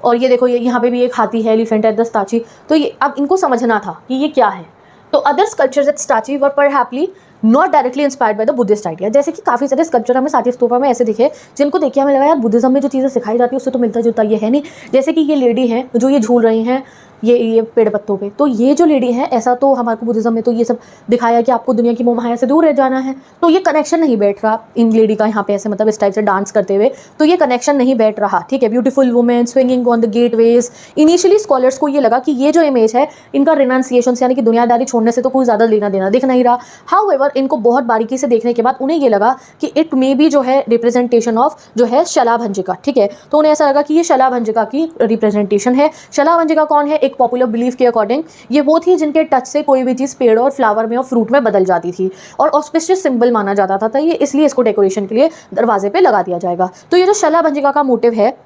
और ये देखो ये यहाँ पे भी एक हाथी है, एलिफेंट है, दस्ताची। तो ये अब इनको समझना था कि ये क्या है। तो other sculptures at Sanchi were perhaps not directly inspired by the Buddhist idea. जैसे कि काफ़ी सारे स्कल्पचर हमें सांची स्तूपा में ऐसे दिखे जिनको देखिए हमें लगा यार बुद्धिज्म में जो चीज़ें सिखाई जाती है उससे तो मिलता जुलता ये है नहीं। जैसे कि ये लेडी है जो ये झूल रही हैं ये पेड़ पत्तों पे, तो ये जो लेडी है ऐसा तो हमारे को बुद्धिज्म में तो ये सब दिखाया कि आपको दुनिया की मोह माया से दूर रह जाना है। तो ये कनेक्शन नहीं बैठ रहा इन लेडी का यहाँ पे ऐसे मतलब इस टाइप से डांस करते हुए, तो ये कनेक्शन नहीं बैठ रहा, ठीक है। Beautiful women swinging on the gateways. Initially scholars को ये लगा कि ये जो इमेज है इनका रिनाउंसिएशन यानी कि दुनियादारी छोड़ने से तो कोई ज़्यादा लेना देना दिख नहीं रहा। हाउएवर इनको बहुत बारीकी से देखने के बाद उन्हें ये लगा कि इट मे बी जो है रिप्रेजेंटेशन ऑफ जो है शलाभंजिका, ठीक है। तो उन्हें ऐसा लगा कि ये शलाभंजिका की रिप्रेजेंटेशन है। शलाभंजिका कौन है, एक पॉपुलर बिलीफ के अकॉर्डिंग ये वो थी जिनके टच से कोई भी चीज़ पेड़ और फ्लावर में और फ्रूट में बदल जाती थी और ऑस्पिशियस सिंबल माना जाता था। तो ये इसलिए इसको डेकोरेशन के लिए दरवाजे पे लगा दिया जाएगा। तो ये जो शलाभंजिका का मोटिव है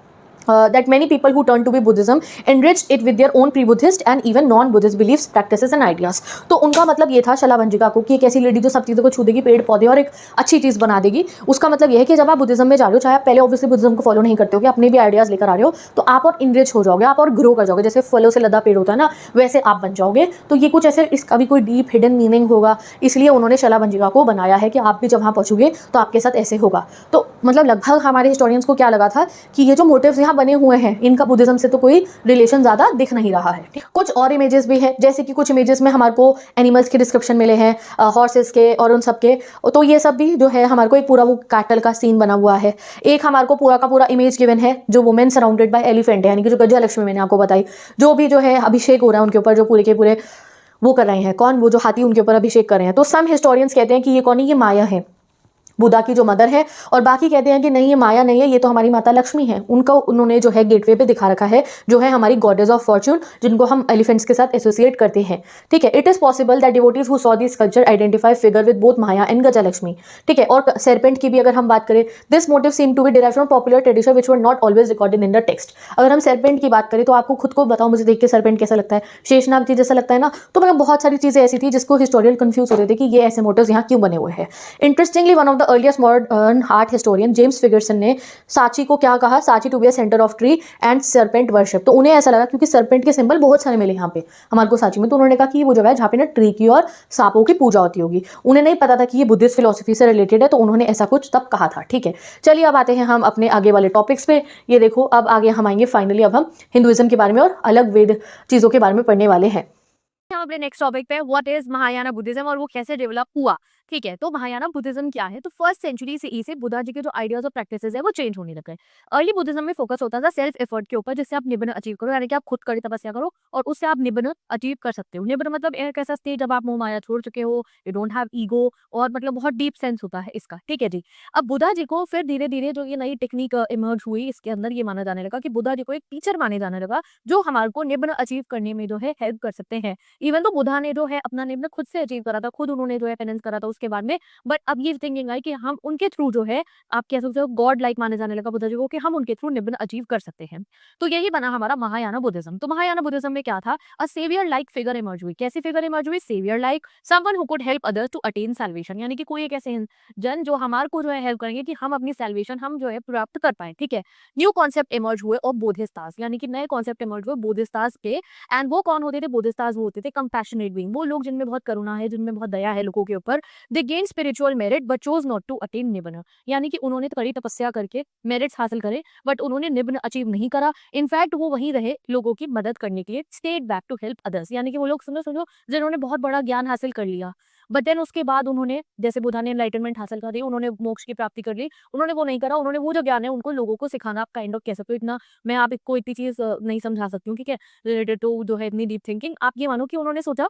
that many people who turn to be Buddhism enriched it with their own pre-Buddhist and even non-Buddhist beliefs, practices and ideas। तो उनका मतलब ये था शलाभंजिका को कि एक ऐसी लेडी जो सब चीज़ों को छू देगी, पेड़ पौधे और एक अच्छी चीज़ बना देगी। उसका मतलब ये है कि जब आप बुद्धिज्म में जा रहे हो, चाहे आप पहले ऑब्वियसली बुद्धिज्म को फॉलो नहीं करते हो, अपने भी आइडियाज़ लेकर आ रहे हो, तो आप और इनरिच हो जाओगे, आप और ग्रो कर जाओगे। जैसे फलों से लदा पेड़ होता है ना, वैसे आप बन जाओगे। तो ये कुछ ऐसे इसका भी कोई डीप हिडन मीनिंग होगा, इसलिए उन्होंने शलाभंजिका को बनाया है कि आप भी जब वहाँ पहुँचोगे तो आपके साथ ऐसे होगा। तो मतलब लगभग हमारे हिस्टोरियंस को क्या लगा था कि ये जो मोटिव्स यहाँ बने हुए हैं इनका बुद्धिज्म से तो कोई रिलेशन ज़्यादा दिख नहीं रहा है। कुछ और इमेजेस भी हैं, जैसे कि कुछ इमेजेस में हमारे को एनिमल्स के डिस्क्रिप्शन मिले हैं, हॉर्सेस के और उन सब के। तो ये सब भी जो है हमारे को एक पूरा वो कैटल का सीन बना हुआ है। एक हमारे को पूरा का पूरा इमेज गिवन है जो वुमेन सराउंडेड बाय एलिफेंट है, यानी कि जो गजा लक्ष्मी मैंने आपको बताई, जो भी जो है अभिषेक हो रहा है उनके ऊपर, जो पूरे के पूरे वो कर रहे हैं, कौन, वो जो हाथी उनके ऊपर अभिषेक कर रहे हैं। तो सम हिस्टोरियंस कहते हैं कि ये कौन है, ये माया है, बुद्धा की जो मदर है, और बाकी कहते हैं कि नहीं ये माया नहीं है, ये तो हमारी माता लक्ष्मी है। उनको उन्होंने जो है गेटवे पे दिखा रखा है, जो है हमारी गॉडेस ऑफ फॉर्च्यून, जिनको हम एलिफेंट्स के साथ एसोसिएट करते हैं, ठीक है। It is possible that devotees who saw this sculpture identify figure with both Maya and Gaja Lakshmi, ठीक है। और सरपेंट की भी अगर हम बात करें, this motive seem to be derived from popular tradition which were not always recorded in the text. अगर हम सरपेंट की बात करें तो आपको खुद को बताओ, मुझे देख के सरपेंट कैसा लगता है, शेषनाग जी जैसा लगता है ना। तो मतलब बहुत सारी चीजें ऐसी थी जिसको हिस्टोरियन कंफ्यूज होते थे कि ये ऐसे मोटिव्स यहाँ क्यों बने हुए हैं। Interestingly one of the earliest modern art historian James Fergusson ने सांची को क्या कहा, Sanchi to be a centre of tree and serpent worship. तो उन्हें ऐसा लगा क्योंकि सर्पेंट के सिंबल बहुत सारे मिले यहाँ पे हमारे को सांची में, तो उन्होंने कहा कि वो जगह है जहाँ पे ना ट्री की और सांपों की पूजा होती होगी। उन्हें नहीं पता था कि ये बुद्धिस्ट फिलोसफी से रिलेटेड है, तो उन्होंने ऐसा कुछ तब कहा था। ठीक है, चलिए अब आते हैं हम अपने आगे वाले टॉपिक्स पे। ये देखो, अब आगे हम आएंगे फाइनली, अब हम हिंदुइज्म के बारे में और अलग वेद चीजों के बारे में पढ़ने वाले हैं। हम अपने नेक्स्ट टॉपिक पे व्हाट इज महायाना बुद्धिज्म और वो कैसे डेवलप हुआ। ठीक है, तो महायाना बुद्धिज्म क्या है? तो फर्स्ट सेंचुरी से ई से बुद्धा जी के जो आइडियाज और प्रैक्टिसेस है वो चेंज होने लगे। अर्ली बुद्धिज्म में फोकस होता था सेल्फ एफर्ट के ऊपर, जिससे आप निब्बन अचीव करो, यानी कि आप खुद कड़ी तपस्या करो और उससे आप निब्बन अचीव कर सकते हो। निब्बन मतलब एक ऐसा स्टेज जब आप मोह माया छोड़ चुके हो, यू डोंट हैव ईगो, और मतलब बहुत डीप सेंस होता है इसका। ठीक है जी। अब बुद्धा जी को फिर धीरे धीरे जो ये नई टेक्निक इमर्ज हुई, इसके अंदर ये माना जाने लगा कि बुद्धा जी को एक टीचर माने जाने लगा जो हमारे को निब्बन अचीव करने में जो है हेल्प कर सकते हैं। इवन तो बुद्धा ने जो है अपना निब्बन खुद से अचीव करा था, खुद उन्होंने जो है पेनेंस करा था उसके बाद में, बट अब ये थिंकिंग आई कि हम उनके थ्रू जो है, आप कह सकते हो गॉड लाइक माने जाने लगा बुद्धा जी को, कि हम उनके थ्रू निब्बन अचीव कर सकते हैं। तो यही बना हमारा महायाना बुद्धिज्म। तो महायाना बुद्धिज्म में क्या था? A saviour like figure emerge हुई। कैसी फिगर इमर्ज हुई? Saviour like, someone who could help others to attain salvation, यानी कि कोई एक ऐसे जन जो हमारे को जो है हेल्प करेंगे कि हम अपनी सैल्वेशन हम जो है प्राप्त कर पाए। ठीक है। न्यू कॉन्सेप्ट इमर्ज हुए और बोधिस्तास, यानी कि नए कॉन्सेप्ट इमर्ज हुए बोधिस्तास के। एंड वो कौन होते थे? बोधिस्तास वो होते थे कंपैशनेट बीइंग, वो लोग जिनमें बहुत करुणा है, जिनमें बहुत दया है लोगों के ऊपर। They gain spiritual merit but chose not to attain nibbana, यानी कि उन्होंने कड़ी तपस्या करके मेरिट्स हासिल करे बट उन्होंने निब्बन अचीव नहीं करा। इनफैक्ट वो वहीं रहे लोगों की मदद करने के लिए, stayed back to help others, यानी कि वो लोग सुनो सुनो जिन्होंने बहुत बड़ा ज्ञान हासिल कर लिया, बट देन उसके बाद उन्होंने, जैसे बुद्धा ने एनलाइटनमेंट हासिल कर ली, उन्होंने मोक्ष की प्राप्ति कर ली, उन्होंने वो नहीं करा। उन्होंने वो जो ज्ञान है उनको लोगों को सिखाना, आप काइंड ऑफ कह सकते हो। इतना मैं आपको इतनी चीज नहीं समझा सकती हूँ, ठीक है, रिलेटेड टू जो है इतनी डीप थिंकिंग। आप ये मानो कि उन्होंने सोचा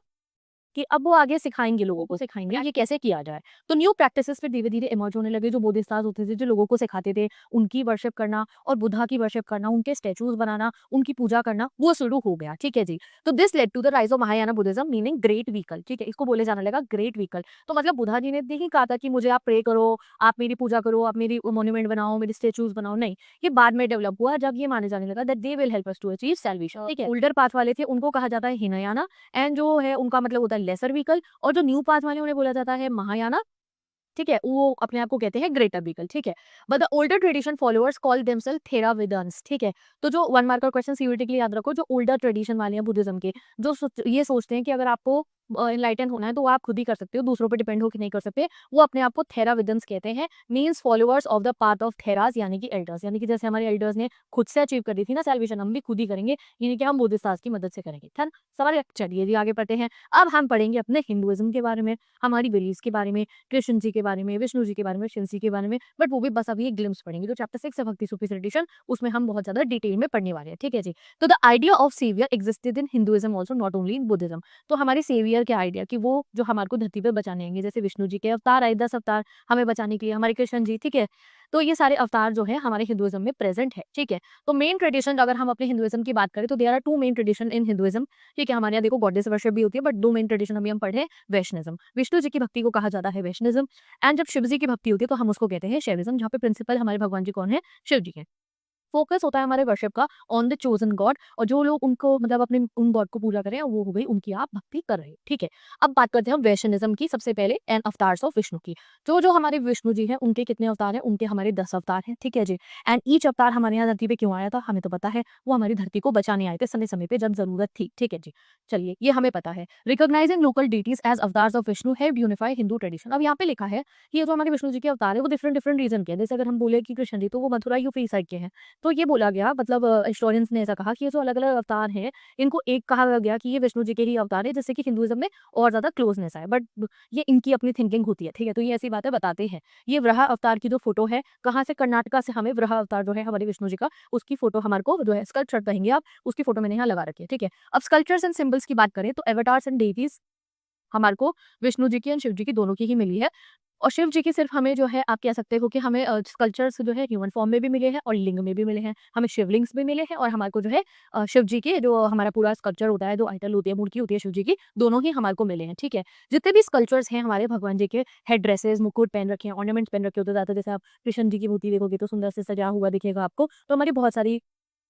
कि अब वो आगे सिखाएंगे, लोगों को सिखाएंगे ये कैसे किया जाए। तो न्यू प्रैक्टिसेस फिर धीरे धीरे इमर्ज होने लगे। जो बोधिसत्व होते थे जो लोगों को सिखाते थे, उनकी वर्शिप करना और बुद्धा की वर्शिप करना, उनके स्टेचूज बनाना, उनकी पूजा करना, वो शुरू हो गया। ठीक है जी। तो this led to the rise of Mahayana Buddhism meaning great vehicle. ठीक है, इसको बोले जाने लगा ग्रेट व्हीकल। तो मतलब बुद्धा जी ने नहीं कहा था कि मुझे आप प्रे करो, आप मेरी पूजा करो, आप मेरी मोन्यूमेंट बनाओ, मेरी स्टेचूज बनाओ, नहीं। ये बाद में डेवलप हुआ जब ये माने जाने लगा that they will help us to achieve salvation. ठीक है, ओल्डर पाथ वाले थे उनको कहा जाता है हिनयाना, एंड जो है उनका मतलब होता है लेसर व्हीकल, और जो न्यू पाथ वाले उन्हें बोला जाता है महायाना। ठीक है, वो अपने आप को कहते हैं ग्रेटर व्हीकल। ठीक है, but the older tradition followers call themselves Theravadins. ठीक है, तो जो वन मार्क का क्वेश्चन सीयूईटी के लिए याद रखो, जो ओल्डर ट्रेडिशन वाले हैं बुद्धिज्म के, जो ये सोचते हैं कि अगर आपको इनलाइटन होना है तो आप खुद ही कर सकते हो, दूसरों पर डिपेंड होकर नहीं कर सकते, वो अपने आप को थेराविदन्स कहते हैं। Means followers of the path of theras, यानी कि एल्डर्स, यानी कि जैसे हमारे एल्डर्स ने खुद से अचीव कर दी थी ना सैल्वेशन, हम भी खुद ही करेंगे, यानी कि हम बोधिसत्व की मदद से करेंगे। ठीक, समझ गए? चलिए जी आगे पढ़ते हैं। अब हम पढ़ेंगे अपने हिंदुइज्म के बारे में, हमारी बिलीव्स के बारे में, कृष्ण जी के बारे में, विष्णु जी के बारे में, शिव जी के बारे में, बट वो भी बस अभी एक ग्लिम्स पढ़ेंगे। जो चैप्टर 6 है भक्ति सूफी ट्रेडिशन, उसमें हम बहुत ज्यादा डिटेल में पढ़ने वाले हैं। ठीक है जी। तो the idea of saviour existed in Hinduism also, not only in Buddhism. तो हमारे सेवियर के आइडिया कि वो जो हमारे को धरती पर बचाने आएंगे, जैसे विष्णु जी के अवतार आए 10 अवतार हमें बचाने के लिए, हमारे कृष्ण जी। ठीक है, तो ये सारे अवतार जो है हमारे हिंदुइज्म में प्रेजेंट है। ठीक है, तो मेन ट्रेडिशन अगर हम अपने हिंदुइज्म की बात करें तो there are two main tradition in Hinduism. ठीक है, हमारे यहाँ देखो गॉडेस वर्शिप भी होती है, बट दो मेन ट्रेडिशन अभी हम पढ़े, वैष्णविज्म, विष्णु जी की भक्ति को कहा जाता है वैष्णविज्म, एंड जब शिव जी की भक्ति होती है तो हम उसको कहते हैं शैविज्म, जहाँ पे प्रिंसिपल हमारे भगवान जी कौन है? शिव जी है। फोकस होता है हमारे वर्शिप का ऑन द चोजन गॉड, और जो लोग उनको मतलब अपने उन गॉड को पूजा करें वो हो गई उनकी आप भक्ति कर रहे हैं। ठीक है, अब बात करते हैं हम वैष्णविज्म की। सबसे पहले एन अवतार्स ऑफ विष्णु की। जो जो हमारे विष्णु जी हैं उनके कितने अवतार हैं? उनके हमारे 10 अवतार हैं। ठीक है जी। एंड ईच अवतार हमारे यहाँ धरती पे क्यों आया था हमें तो पता है, वो हमारी धरती को बचाने आए थे समय समय पे जब जरूरत थी। ठीक है जी, चलिए ये हमें पता है। Recognising local deities as avatars of Vishnu help unify Hindu tradition. अब यहाँ पे लिखा है कि ये जो हमारे विष्णु जी के अवतार है वो डिफरेंट डिफरेंट रीजन के हैं। जैसे अगर हम बोले कि कृष्ण जी, तो वो मथुरा यूपी साइड के हैं, तो ये बोला गया, मतलब हिस्टोरियंस ने ऐसा कहा कि ये जो अलग अलग अवतार हैं इनको एक कहा गया कि ये विष्णु जी के ही अवतार है, जिससे कि हिंदुइज्म में और ज्यादा क्लोजनेस आए। बट ये इनकी अपनी थिंकिंग होती है। ठीक है, तो ये ऐसी बातें बताते हैं। ये वराह अवतार की जो फोटो है, कहाँ से? कर्नाटका से हमें वराह अवतार जो है हमारे विष्णु जी का, उसकी फोटो हमारे को जो है स्कल्पचर कहेंगे आप, उसकी फोटो मैंने यहाँ लगा रखी है। ठीक है, अब स्कल्पचर्स एंड सिंबल्स की बात करें तो एवटार्स एंड डेटीज हमारे को विष्णु जी की एंड शिव जी की दोनों की ही मिली है। और शिव जी की सिर्फ हमें जो है आप कह सकते हो कि हमें स्कल्पचर्स जो है ह्यूमन फॉर्म में भी मिले हैं और लिंग में भी मिले हैं। हमें शिवलिंग्स भी मिले हैं और हमारे को जो है शिव जी के जो हमारा पूरा स्कल्पचर होता है, जो आइटल होती है, मूर्ति होती है शिव जी की, दोनों ही हमारे को मिले हैं। ठीक है, जितने भी स्कल्पचर्स हैं हमारे भगवान जी के, हेड ड्रेसेस, मुकुट पहन रखे हैं, ऑर्नामेंट्स पहन रखे होते जाते हैं। जैसे आप कृष्ण जी की मूर्ति देखोगे तो सुंदर से सजा हुआ दिखेगा आपको। तो हमारी बहुत सारी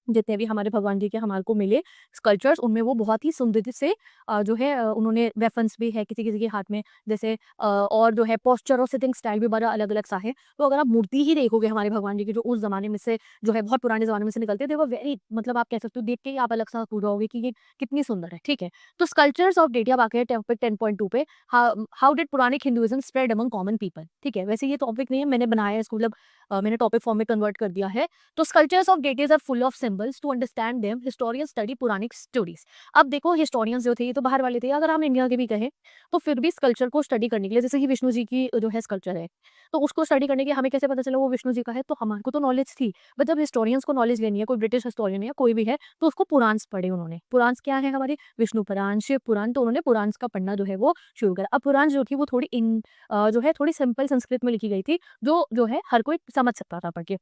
जितने भी हमारे भगवान जी के हमारे को मिले स्कल्पचर्स, उनमें वो बहुत ही सुंदर से जो है उन्होंने वेपन्स भी है किसी-किसी के हाथ में, जैसे और जो है पोस्चर और सिटिंग स्टाइल भी बड़ा अलग-अलग सा है। तो अगर आप मूर्ति ही देखोगे हमारे भगवान जी की जो उस ज़माने में से जो है बहुत पुराने ज़माने में से निकलते थे, वो वेरी मतलब आप कह सकते हो देख के ही आप अलग सा हो जाओगे कि ये कितनी सुंदर है, ठीक है? तो स्कल्पचर्स ऑफ डेट अब आके हैं टॉपिक 10.2 पे, how did Puranic Hinduism spread among common people, ठीक है? वैसे ये टॉपिक नहीं है, मैंने बनाया है इसको, मतलब मैंने टॉपिक फॉर्म में कन्वर्ट कर दिया है। तो sculptures of deities are full of symbols to understand them historians study Puranic stories. अब देखो हिस्टोरियंस जो थे ये तो बाहर वाले थे, अगर हम इंडिया के भी कहें तो फिर भी स्कल्पचर को स्टडी करने के लिए, जैसे कि विष्णु जी की जो है स्कल्पचर है, तो उसको स्टडी करने के लिए हमें कैसे पता चला वो विष्णु जी का है, तो हमारे को तो नॉलेज थी, बट जब हिस्टोरियंस को नॉलेज लेनी है, कोई ब्रिटिश हिस्टोरियन है या कोई भी है, तो उसको पुराण्स पढ़े उन्होंने। पुराण्स क्या है हमारे, विष्णु पुराण, शिव पुराण, तो उन्होंने पुराण्स का पढ़ना जो है वो शुरू करा। अब पुराण जो थी वो थोड़ी जो है थोड़ी सिंपल संस्कृत में लिखी गई थी, जो है हर कोई समझ सकता था पढ़ के,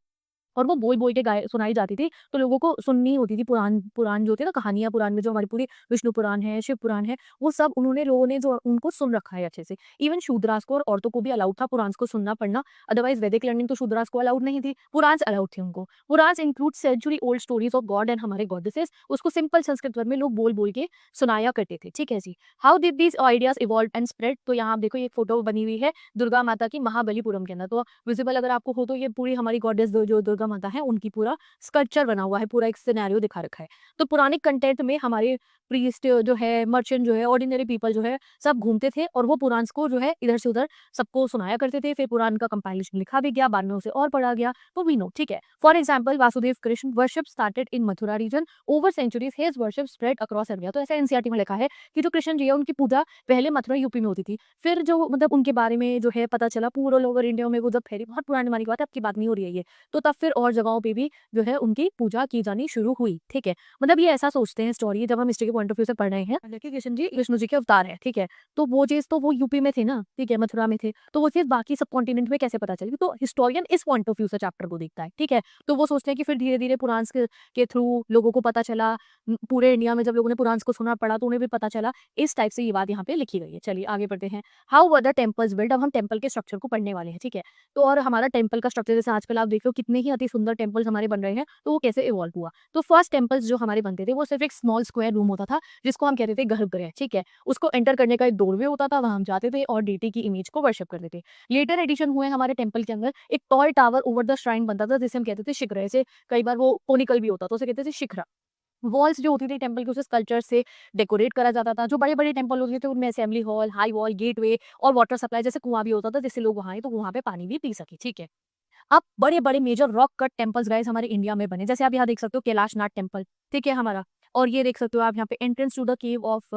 और वो बोल-बोल के गाय सुनाई जाती थी, तो लोगों को सुननी होती थी। पुराण पुराण जो होते हैं ना, कहानियाँ पुराण में जो हमारी पूरी विष्णु पुराण है, शिव पुराण है, वो सब उन्होंने लोगों ने जो उनको सुन रखा है अच्छे से। इवन शूद्रास को और औरतों को भी अलाउड था पुराण्स को सुनना पढ़ना, अदरवाइज़ वैदिक लर्निंग तो शूद्रास को अलाउड नहीं थी, पुराण्स अलाउड थे उनको। Puranas include century old stories of god and हमारे गॉडेसेस, उसको सिंपल संस्कृत वर्ड में लोग बोल-बोल के सुनाया करते थे, ठीक है जी। How did these ideas evolve and spread, तो यहाँ आप देखो ये एक फोटो बनी हुई है दुर्गा माता की महाबलीपुरम के अंदर, तो विजिबल अगर आपको हो तो ये पूरी हमारी गॉडेस जो दुर्गा माता है उनकी पूरा स्कल्पचर बना हुआ है, पूरा एक सिनेरियो दिखा रखा है। तो पुराने कंटेंट में हमारे प्रीस्ट जो है, मर्चेंट जो है, ऑर्डिनरी पीपल जो है, सब घूमते थे और वो पुराण्स को जो है इधर से उधर सबको सुनाया करते थे। फिर पुराण का कंपाइलेशन लिखा भी गया, बाद में उसे और पढ़ा गया, तो वी नो, ठीक है। For example Vasudeva Krishna worship started in Mathura region, over centuries his worship spread across India. तो ऐसा एनसीईआरटी में लिखा है कि जो कृष्ण जी है उनकी पूजा पहले मथुरा यूपी में होती थी, फिर जो मतलब उनके बारे में जो है पता चला पूरा ऑल ओवर इंडिया में वो जब फैली, बहुत पुराने जमाने की बात है, अब की बात नहीं हो रही है ये, तो तब फिर और जगहों पे भी जो है उनकी पूजा की जानी शुरू हुई, ठीक है। मतलब ये ऐसा सोचते हैं स्टोरी, जब हम हिस्ट्री के पॉइंट ऑफ व्यू से पढ़ रहे हैं, हालांकि कृष्ण जी विष्णु जी के अवतार है, ठीक है, तो वो चीज तो वो यूपी में थे ना, ठीक है, मथुरा में थे, तो वो चीज बाकी सब कॉन्टिनेंट में कैसे पता चली, तो हिस्टोरियन इस पॉइंट ऑफ व्यू से चैप्टर को देखता है, ठीक है। तो वो सोचते हैं कि फिर धीरे धीरे पुराण के थ्रू लोगों को पता चला, पूरे इंडिया में जब लोगों ने पुराण को सुना पढ़ा तो उन्हें भी पता चला, इस टाइप से ये बात यहाँ पे लिखी गई है। चलिए आगे बढ़ते हैं। How were the temples build, अब हम टेम्पल के स्ट्रक्चर को पढ़ने वाले हैं, ठीक है। तो और हमारा टेम्पल का स्ट्रक्चर जैसे आजकल आप देख रहे हो कितने ही अति सुंदर टेम्पल्स हमारे बन रहे हैं, तो वो कैसे इवॉल्व हुआ। तो फर्स्ट टेम्पल्स जो हमारे बनते थे वो सिर्फ एक स्मॉल स्क्वायर रूम होता था, जिसको हम कहते थे गर्भगृह, ठीक है। उसको एंटर करने का एक डोरवे होता था, वहां हम जाते थे और डीटी की इमेज को वर्शिप करते थे। लेटर एडिशन हुए हमारे टेम्पल के अंदर एक toll tower over the shrine बनता था, जिसे हम कहते थे शिखर, ऐसे कई बार वो कोनिकल भी होता था, उसे कहते थे शिखरा। वॉल्स जो होती थी टेम्पल की उसे स्कल्पचर से डेकोरेट करा जाता था। जो बड़े-बड़े टेम्पल होते थे उनमें assembly hall, high wall, gateway और वाटर सप्लाई जैसे कुआं भी होता था, जिससे लोग वहाँ आए तो वहाँ पे पानी भी पी सके, ठीक है। अब बड़े-बड़े major rock cut temples guys हमारे इंडिया में बने। जैसे आप यहाँ देख सकते हो कैलाशनाथ टेम्पल, ठीक है हमारा। और ये देख सकते हो आप यहाँ पे entrance to the cave of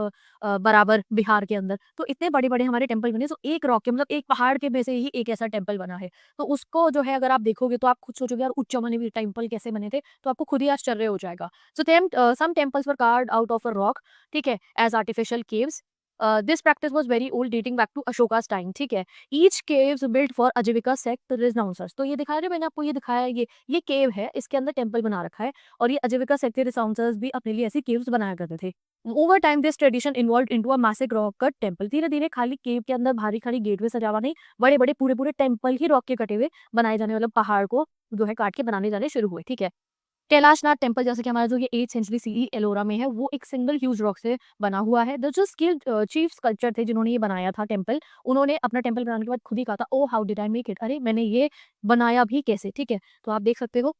Barabar Bihar के अंदर। तो इतने बड़े-बड़े हमारे टेम्पल बने, तो एक रॉक के मतलब एक पहाड़ के में से ही एक ऐसा टेम्पल बना है। तो उसको जो है अगर आप देखोगे तो आप खुद सोचोगे यार उच्च बने हुए टेम्पल कैसे बने थे? तो आपको खुद ही आश्चर्य हो जाएगा। So some temples were carved out of a rock, ठीक है, as artificial caves. This practice was very old dating back to Ashoka's time, ठीक है। Each caves built for Ajivika sect renouncers. तो ये दिखाया ना मैंने आपको, ये दिखाया है, ये केव है, इसके अंदर टेम्पल बना रखा है और ये आजीविका सेक्ट के रिनाउंसर्स भी अपने लिए ऐसी केव्स बनाया करते थे। Over time this tradition involved into a massive rock cut temple. धीरे-धीरे खाली केव के अंदर भारी खाली गेटवे सजावा नहीं, बड़े-बड़े पूरे-पूरे टेम्पल ही रॉक के कटे हुए बनाए जाने, मतलब पहाड़ को जो है काट के बनाने जाने शुरू हुए, ठीक है। कैलाशनाथ टेम्पल जैसे कि हमारा जो ये 8th सेंचुरी सीई एलोरा में है, वो एक सिंगल ह्यूज रॉक से बना हुआ है। द जो स्किल्ड चीफ स्कल्पचर थे जिन्होंने ये बनाया था टेम्पल, उन्होंने अपना टेम्पल बनाने के बाद खुद ही कहा था, oh how did I make it, अरे मैंने ये बनाया भी कैसे, ठीक है। तो आप देख सकते हो।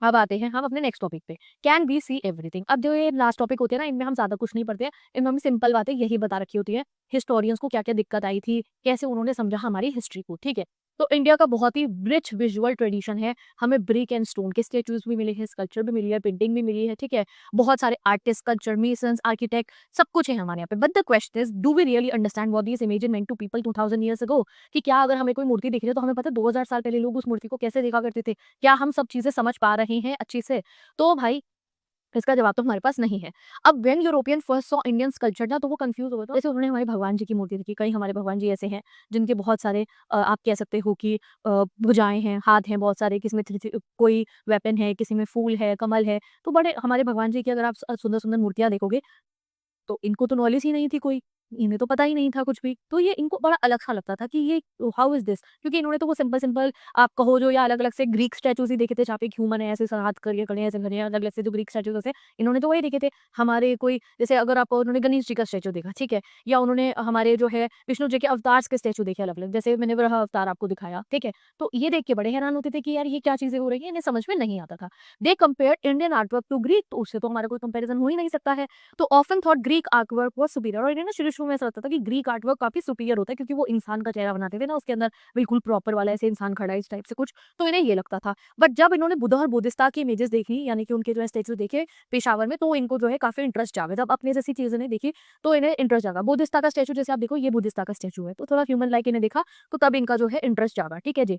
अब आते हैं हम अपने नेक्स्ट टॉपिक पे, कैन वी सी एवरीथिंग। अब जो ये लास्ट टॉपिक होते हैं ना, इनमें हम ज्यादा कुछ नहीं पढ़ते हैं, इनमें हमें सिंपल बातें यही बता रखी होती है, हिस्टोरियंस को क्या क्या दिक्कत आई थी, कैसे उन्होंने समझा हमारी हिस्ट्री को, ठीक है। तो इंडिया का बहुत ही रिच विजुअल ट्रेडिशन है, हमें ब्रिक एंड स्टोन के स्टेचूज भी मिले हैं, स्कल्पचर भी मिली है, पेंटिंग भी मिली है, ठीक है। बहुत सारे आर्टिस्ट, स्कल्पचर, मेसन्स, आर्किटेक्ट, सब कुछ है हमारे यहाँ पे। But the question is, do we really understand what this image meant to people 2000 years ago, कि क्या अगर हमें कोई मूर्ति दिख रही है तो हमें पता है 2000 साल पहले लोग उस मूर्ति को कैसे देखा करते थे, क्या हम सब चीजें समझ पा रहे हैं अच्छे से। तो भाई इसका जवाब तो हमारे पास नहीं है। अब when European first saw Indian culture ना, तो वो कंफ्यूज हो गए थे। जैसे उन्होंने हमारे भगवान जी की मूर्ति देखी, कई हमारे भगवान जी ऐसे हैं जिनके बहुत सारे आप कह सकते हो कि भुजाएं हैं, हाथ हैं बहुत सारे, किसी में कोई वेपन है, किसी में फूल है, कमल है। तो बड़े हमारे भगवान जी की अगर आप सुंदर सुंदर मूर्तियां देखोगे तो इनको तो नॉलेज ही नहीं थी कोई। इन्हें तो पता ही नहीं था कुछ भी, तो ये इनको बड़ा अलग सा लगता था कि ये हाउ इज दिस, क्योंकि इन्होंने तो वो सिंपल सिंपल आप कहो जो या अलग अलग से ग्रीक स्टैचूज ही देखे थे जहाँ पे ह्यूमन है ऐसे हाथ करके खड़े हैं ऐसे खड़े हैं, अलग अलग से जो ग्रीक स्टैचूज होते हैं इन्होंने तो वही देखे थे। हमारे कोई जैसे अगर आप उन्होंने गणेश जी का स्टैचू देखा, ठीक है, या उन्होंने हमारे जो है विष्णु जी के अवतार के स्टैचू देखे अलग अलग, जैसे मैंने वराह अवतार आपको दिखाया, ठीक है, तो ये देख के बड़े हैरान होते थे कि यार ये क्या चीजें हो रही है, इन्हें समझ में नहीं आता था। They compare Indian artwork to Greek, तो उससे तो हमारा कोई कंपेरिजन हो ही नहीं सकता है। तो often thought Greek artwork was superior, और इन्हें ना शुरू शुरू में ऐसा लगता था कि ग्रीक आर्टवर्क काफी सुपीरियर होता है, क्योंकि वो इंसान का चेहरा बनाते थे ना उसके अंदर, बिल्कुल प्रॉपर वाला ऐसे इंसान खड़ा है इस टाइप से कुछ, तो इन्हें ये लगता था। बट जब इन्होंने बुद्धा और बुद्धिस्ता की इमेजेस देखी, यानी कि उनके जो है स्टेचू देखे पेशावर में, तो इनको जो है काफी इंटरेस्ट जागा, जब अपने जैसी चीजें ने देखी तो इन्हें इंटरेस्ट जागा। बुद्धिस्ता का स्टेचू जैसे आप देखो, ये बुद्धिस्ता का स्टेचू है, तो थोड़ा ह्यूमन लाइक इन्हें देखा, तो तब इनका जो है इंटरेस्ट जागा, ठीक है जी।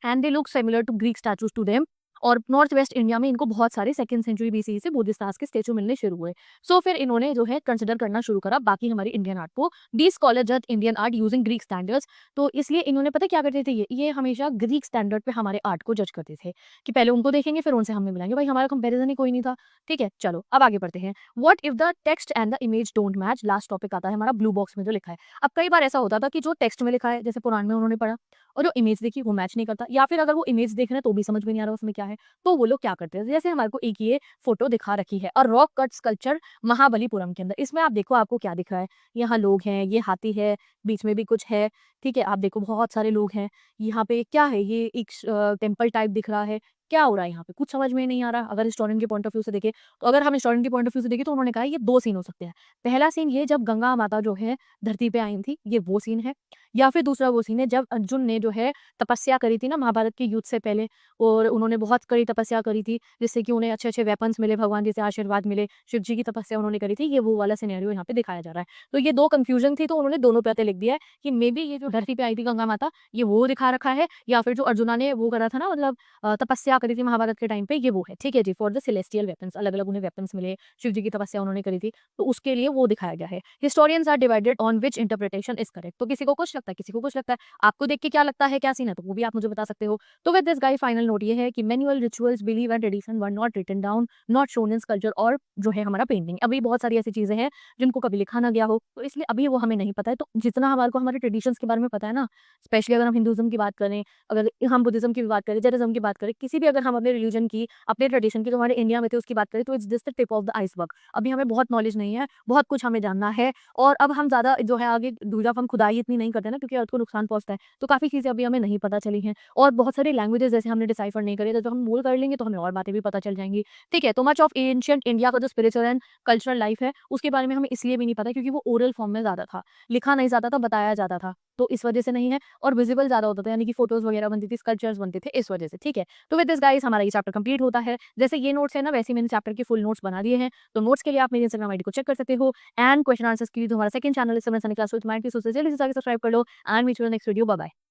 And they look similar to Greek statues to them, और नॉर्थ वेस्ट इंडिया में इनको बहुत सारे सेकंड सेंचुरी बीसी से बुद्धिस्तास के स्टेचू मिलने शुरू हुए। सो फिर इन्होंने जो है कंसिडर करना शुरू करा बाकी हमारी इंडियन आर्ट को। दी स्कॉलर जज Indian art using Greek standards, तो इसलिए इन्होंने पता क्या करते थे, ये हमेशा ग्रीक स्टैंडर्ड पे हमारे आर्ट को जज करते थे कि पहले उनको देखेंगे फिर उनसे हमें मिलाएंगे, भाई हमारा कंपेरिजन ही कोई नहीं था। ठीक है, चलो अब आगे बढ़ते हैं। What if the text and the image don't match, last topic आता है हमारा ब्लू बॉक्स में जो लिखा है। अब कई बार ऐसा होता था कि जो टेक्स्ट में लिखा है जैसे पुराण में उन्होंने पढ़ा, और जो इमेज देखी वो मैच नहीं करता, या फिर अगर वो इमेज देख रहे हैं तो भी समझ में नहीं आ रहा उसमें क्या है, तो वो लोग क्या करते हैं, जैसे हमारे को एक ये फोटो दिखा रखी है और रॉक कट स्कल्पचर महाबलीपुरम के अंदर, इसमें आप देखो आपको क्या दिख रहा है, यहाँ लोग हैं, ये हाथी है, बीच में भी कुछ है, ठीक है, आप देखो बहुत सारे लोग हैं, यहाँ पे क्या है, ये एक टेम्पल टाइप दिख रहा है, क्या हो रहा है यहाँ पे, कुछ समझ में नहीं आ रहा। अगर हिस्टोरियन के पॉइंट ऑफ व्यू से देखें, तो अगर हम हिस्टोरियन के पॉइंट ऑफ व्यू से देखें तो उन्होंने कहा ये दो सीन हो सकते हैं। पहला सीन ये जब गंगा माता जो है धरती पे आई थी, ये वो सीन है, या फिर दूसरा वो सीन है जब अर्जुन ने जो है तपस्या करी थी ना महाभारत के युद्ध से पहले, और उन्होंने बहुत कड़ी तपस्या करी थी जिससे कि उन्हें अच्छे-अच्छे वेपन्स मिले, भगवान जी से आशीर्वाद मिले, शिव जी की तपस्या उन्होंने करी थी, ये वो वाला सिनेरियो यहाँ पे दिखाया जा रहा है। तो ये 2 कन्फ्यूजन थी, तो उन्होंने दोनों पे लिख दिया है कि मे बी ये जो धरती पे आई थी गंगा माता, ये वो दिखा रखा है, या फिर जो अर्जुना ने वो करा था ना, मतलब तपस्या करी थी महाभारत के टाइम पे, ये वो है। ठीक है जी, फॉर द सेलेस्टियल वेपन्स, अलग-अलग उन्हें वेपन्स मिले, शिव जी की तपस्या उन्होंने करी थी, तो उसके लिए वो दिखाया गया है। Historians are divided on which interpretation is correct, तो किसी को कुछ लगता है, किसी को कुछ लगता है। आपको देख के क्या लगता है, क्या सीन है, तो वो भी आप मुझे बता सकते हो। तो with this guys final note ये है कि manual rituals believe and tradition were not written down, not shown in sculpture, और जो है हमारा पेंटिंग, अभी बहुत सारी ऐसी चीजें हैं जिनको कभी लिखा ना गया हो, तो इसलिए अभी वो हमें नहीं पता है। तो जितना हमारे को हमारे ट्रेडिशंस के बारे में पता है ना, स्पेशली अगर हम हिंदुज्म की बात करें, अगर हम बुद्धिज्म की भी बात करें, जैनिज्म की बात करें, किसी भी अगर हम अपने रिलीजन की, अपने ट्रेडिशन की जो हमारे इंडिया में थे उसकी बात करें, तो it's just the tip of the iceberg. अभी हमें बहुत नॉलेज नहीं है, बहुत कुछ हमें जानना है, और अब हम ज्यादा जो है आगे जब हम खुदाई इतनी नहीं करते ना, क्योंकि अर्थ को नुकसान पहुंचता है, तो काफी चीजें अभी हमें नहीं पता चली हैं, और बहुत सारी लैंग्वेजेस जैसे हमने डिसाइफर नहीं करी, तो जब हम मूल कर लेंगे तो हमें और बातें भी पता चल जाएंगी। ठीक है, तो मच ऑफ एंशिएंट इंडिया का जो स्पिरिचुअल एंड कल्चरल लाइफ है उसके बारे में हमें इसलिए भी नहीं पता क्योंकि वो ओरल फॉर्म में ज्यादा था, लिखा नहीं जाता था, बताया जाता था, तो इस वजह से नहीं है। और विजिबल ज्यादा होता था, यानी कि फोटोज वगैरह बनती थी, स्कल्पचर्स बनते थे, इस वजह से। ठीक है, तो विद दिस गाइस हमारा ये चैप्टर कंप्लीट होता है। जैसे ये नोट्स है ना, वैसे ही मैंने चैप्टर के फुल नोट्स बना दिए हैं, तो नोट्स के लिए आप मेरी इंस्टाग्राम आईडी को चेक कर सकते हो, एंड क्वेश्चन आंसर्स के लिए तो हमारा सेकंड चैनल है सनी क्लास विद माइंड, जल्दी से जाके सब्सक्राइब कर लो, and meet you in next video, bye bye.